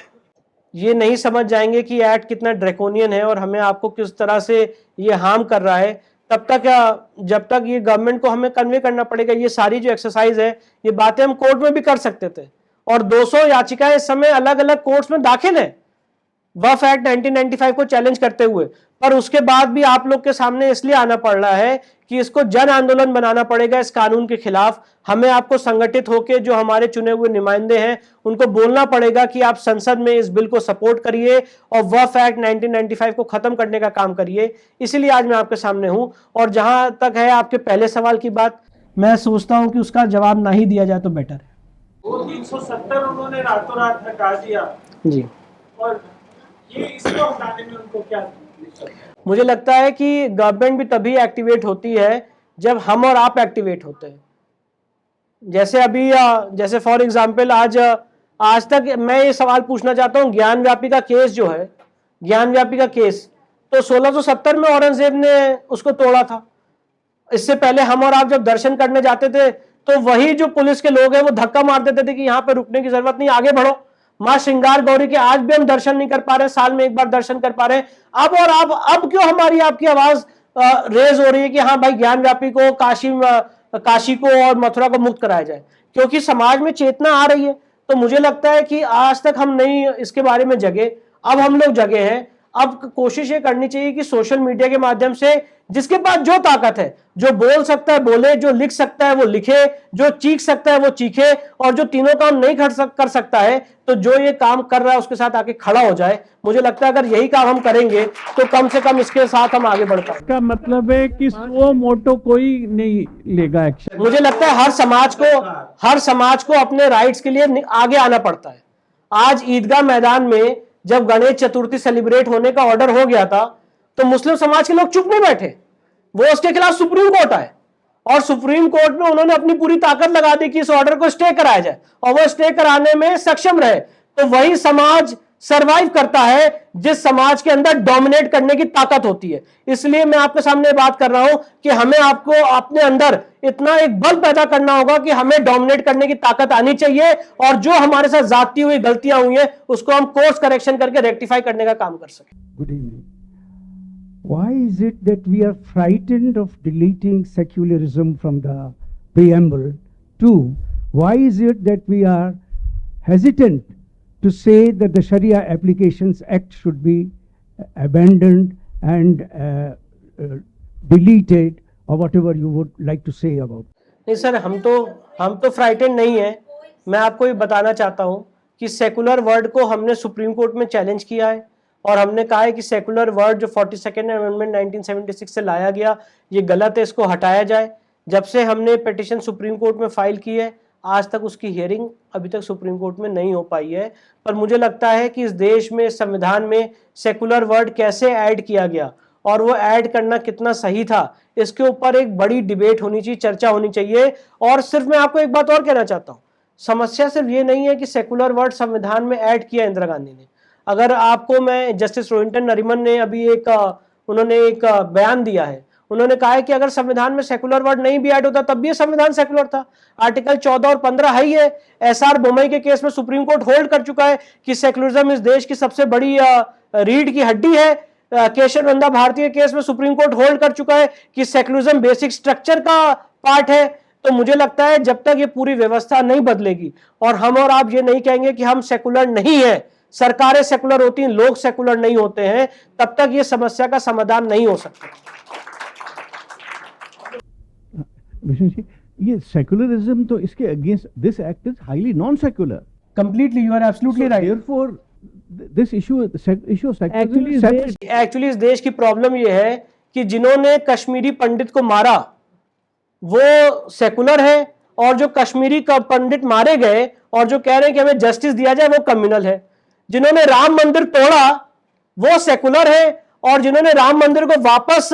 ये नहीं समझ जाएंगे कि एक्ट कितना ड्रैकोनियन है और हमें आपको किस तरह से ये हार्म कर रहा है, तब तक जब तक ये गवर्नमेंट को हमें कन्वे करना पड़ेगा। ये सारी जो एक्सरसाइज है, ये बातें हम कोर्ट में भी कर सकते थे, और 200 याचिकाएं इस समय अलग अलग कोर्ट्स में दाखिल है वक्फ एक्ट 1995 को चैलेंज करते हुए। पर उसके बाद भी आप लोग के सामने इसलिए आना पड़ रहा है कि इसको जन आंदोलन बनाना पड़ेगा इस कानून के खिलाफ। हमें आपको संगठित होकर जो हमारे चुने हुए नुमाइंदे हैं उनको बोलना पड़ेगा कि आप संसद में इस बिल को सपोर्ट करिए और वक्फ एक्ट 1995 को खत्म करने का काम करिए। इसीलिए आज मैं आपके सामने हूं। और जहां तक है आपके पहले सवाल की बात, मैं सोचता हूं कि उसका जवाब ना ही दिया जाए तो बेटर है। वो 370 उन्होंने रातों रात हटा दिया जी, और ये इसको हटाने में उनको क्या? मुझे लगता है कि गवर्नमेंट भी तभी एक्टिवेट होती है जब हम और आप एक्टिवेट होते हैं। जैसे अभी जैसे फॉर एग्जांपल आज तक मैं ये सवाल पूछना चाहता हूँ, ज्ञान व्यापी का केस जो है, ज्ञान व्यापी का केस तो 1670 में औरंगजेब ने उसको तोड़ा था। इससे पहले हम और आप जब दर्शन करने जाते थे तो वही जो पुलिस के लोग हैं वो धक्का मार देते थे कि यहाँ पे रुकने की जरूरत नहीं, आगे बढ़ो। मां श्रृंगार गौरी के आज भी हम दर्शन नहीं कर पा रहे, साल में एक बार दर्शन कर पा रहे हैं। अब और अब क्यों हमारी आपकी आवाज रेज हो रही है कि हाँ भाई ज्ञान व्यापी को काशी को और मथुरा को मुक्त कराया जाए? क्योंकि समाज में चेतना आ रही है। तो मुझे लगता है कि आज तक हम नहीं इसके बारे में जगे, अब हम लोग जगे हैं। अब कोशिश ये करनी चाहिए कि सोशल मीडिया के माध्यम से जिसके पास जो ताकत है, जो बोल सकता है बोले, जो लिख सकता है वो लिखे, जो चीख सकता है वो चीखे, और जो तीनों काम नहीं कर सकता है तो जो ये काम कर रहा है उसके साथ आके खड़ा हो जाए। मुझे लगता है अगर यही काम हम करेंगे तो कम से कम इसके साथ हम आगे बढ़ पाएंगे। इसका मतलब है कि सो मोटो कोई नहीं लेगा एक्शन। मुझे लगता है हर समाज को अपने राइट्स के लिए आगे आना पड़ता है। आज ईदगाह मैदान में जब गणेश चतुर्थी सेलिब्रेट होने का ऑर्डर हो गया था तो मुस्लिम समाज के लोग चुप नहीं बैठे, वो उसके खिलाफ सुप्रीम कोर्ट आए और सुप्रीम कोर्ट में उन्होंने अपनी पूरी ताकत लगा दी कि इस ऑर्डर को स्टे कराया जाए, और वो स्टे कराने में सक्षम रहे। तो वही समाज सरवाइव करता है जिस समाज के अंदर डोमिनेट करने की ताकत होती है। इसलिए मैं आपके सामने बात कर रहा हूं कि हमें आपको अपने अंदर इतना एक बल पैदा करना होगा कि हमें डोमिनेट करने की ताकत आनी चाहिए, और जो हमारे साथ जाती हुई गलतियां हुई हैं उसको हम कोर्स करेक्शन करके रेक्टिफाई करने का काम कर सकें। Good evening. Why is it that we are frightened of deleting secularism from the preamble? Two, why is it that we are hesitant to say that the Sharia Applications Act should be abandoned and deleted, or whatever you would like to say about? नहीं sir, हम तो frightened नहीं है। मैं आपको ये बताना चाहता हूं कि सेकुलर वर्ड को हमने सुप्रीम कोर्ट में चैलेंज किया है, और हमने कहा है कि सेकुलर वर्ड जो 42nd अमेंडमेंट 1976 से लाया गया ये गलत है, इसको हटाया जाए। जब से हमने पिटिशन सुप्रीम कोर्ट में फाइल की है आज तक उसकी हियरिंग अभी तक सुप्रीम कोर्ट में नहीं हो पाई है। पर मुझे लगता है कि इस देश में, संविधान में सेकुलर वर्ड कैसे ऐड किया गया और वो ऐड करना कितना सही था, इसके ऊपर एक बड़ी डिबेट होनी चाहिए, चर्चा होनी चाहिए। और सिर्फ मैं आपको एक बात और कहना चाहता हूँ, समस्या सिर्फ ये नहीं है कि सेकुलर वर्ड संविधान में ऐड किया इंदिरा गांधी ने। अगर आपको मैं, जस्टिस रोहिंटन नरीमन ने अभी उन्होंने एक बयान दिया है, उन्होंने कहा है कि अगर संविधान में सेकुलर वर्ड नहीं भी ऐड होता तब भी ये संविधान सेकुलर था। आर्टिकल 14 और 15 है ही है। एसआर बोमई के केस में सुप्रीम कोर्ट होल्ड कर चुका है कि सेकुलरिज्म इस देश की सबसे बड़ी रीढ़ की हड्डी है। केशव नंदा भारती के केस में सुप्रीम कोर्ट होल्ड कर चुका है कि सेकुलरिज्म बेसिक स्ट्रक्चर का पार्ट है। तो मुझे लगता है जब तक ये पूरी व्यवस्था नहीं बदलेगी और हम और आप ये नहीं कहेंगे कि हम सेकुलर नहीं है, सरकारें सेकुलर होती हैं, लोग सेकुलर नहीं होते हैं, तब तक ये समस्या का समाधान नहीं हो सकता। विष्णु जी, ये सेकुलरिज्म तो इसके against, this act is highly non secular. Completely, you are absolutely right. Therefore this issue actually इस देश की प्रॉब्लम ये है कि जिन्होंने कश्मीरी पंडित को मारा वो सेकुलर है, और जो कश्मीरी पंडित मारे गए और जो कह रहे हैं कि हमें जस्टिस दिया जाए वो कम्युनल है। जिन्होंने राम मंदिर तोड़ा वो सेकुलर है, और जिन्होंने राम मंदिर को वापस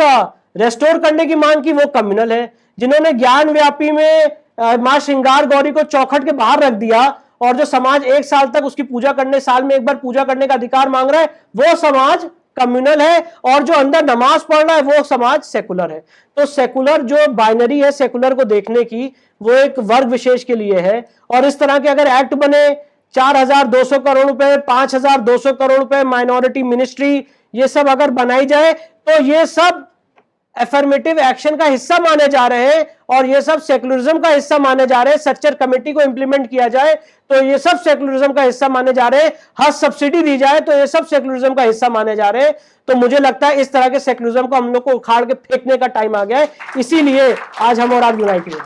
रेस्टोर करने की मांग की वो कम्युनल है। जिन्होंने ज्ञान व्यापी में मां श्रृंगार गौरी को चौखट के बाहर रख दिया और जो समाज 1 साल तक उसकी पूजा करने, साल में 1 बार पूजा करने का अधिकार मांग रहा है, वो समाज कम्युनल है, और जो अंदर नमाज पढ़ रहा है वो समाज सेकुलर है। तो सेकुलर जो बाइनरी है सेकुलर को देखने की, वो एक वर्ग विशेष के लिए है। और इस तरह के अगर एक्ट बने 4200 करोड़ रुपए, 5200 करोड़ रुपए माइनॉरिटी मिनिस्ट्री, ये सब अगर बनाई जाए तो ये सब एफर्मेटिव एक्शन का हिस्सा माने जा रहे हैं, और ये सब सेकुलरिज्म का हिस्सा माने जा रहे हैं। सच्चर कमेटी को इंप्लीमेंट किया जाए तो ये सब सेकुलरिज्म का हिस्सा माने जा रहे हैं। हर सब्सिडी दी जाए तो ये सब सेकुलरिज्म का हिस्सा माने जा रहे हैं। तो मुझे लगता है इस तरह के सेकुलरिज्म को हम लोग को उखाड़ के फेंकने का टाइम आ गया है। इसीलिए आज हम और आप यूनाइटेड हैं।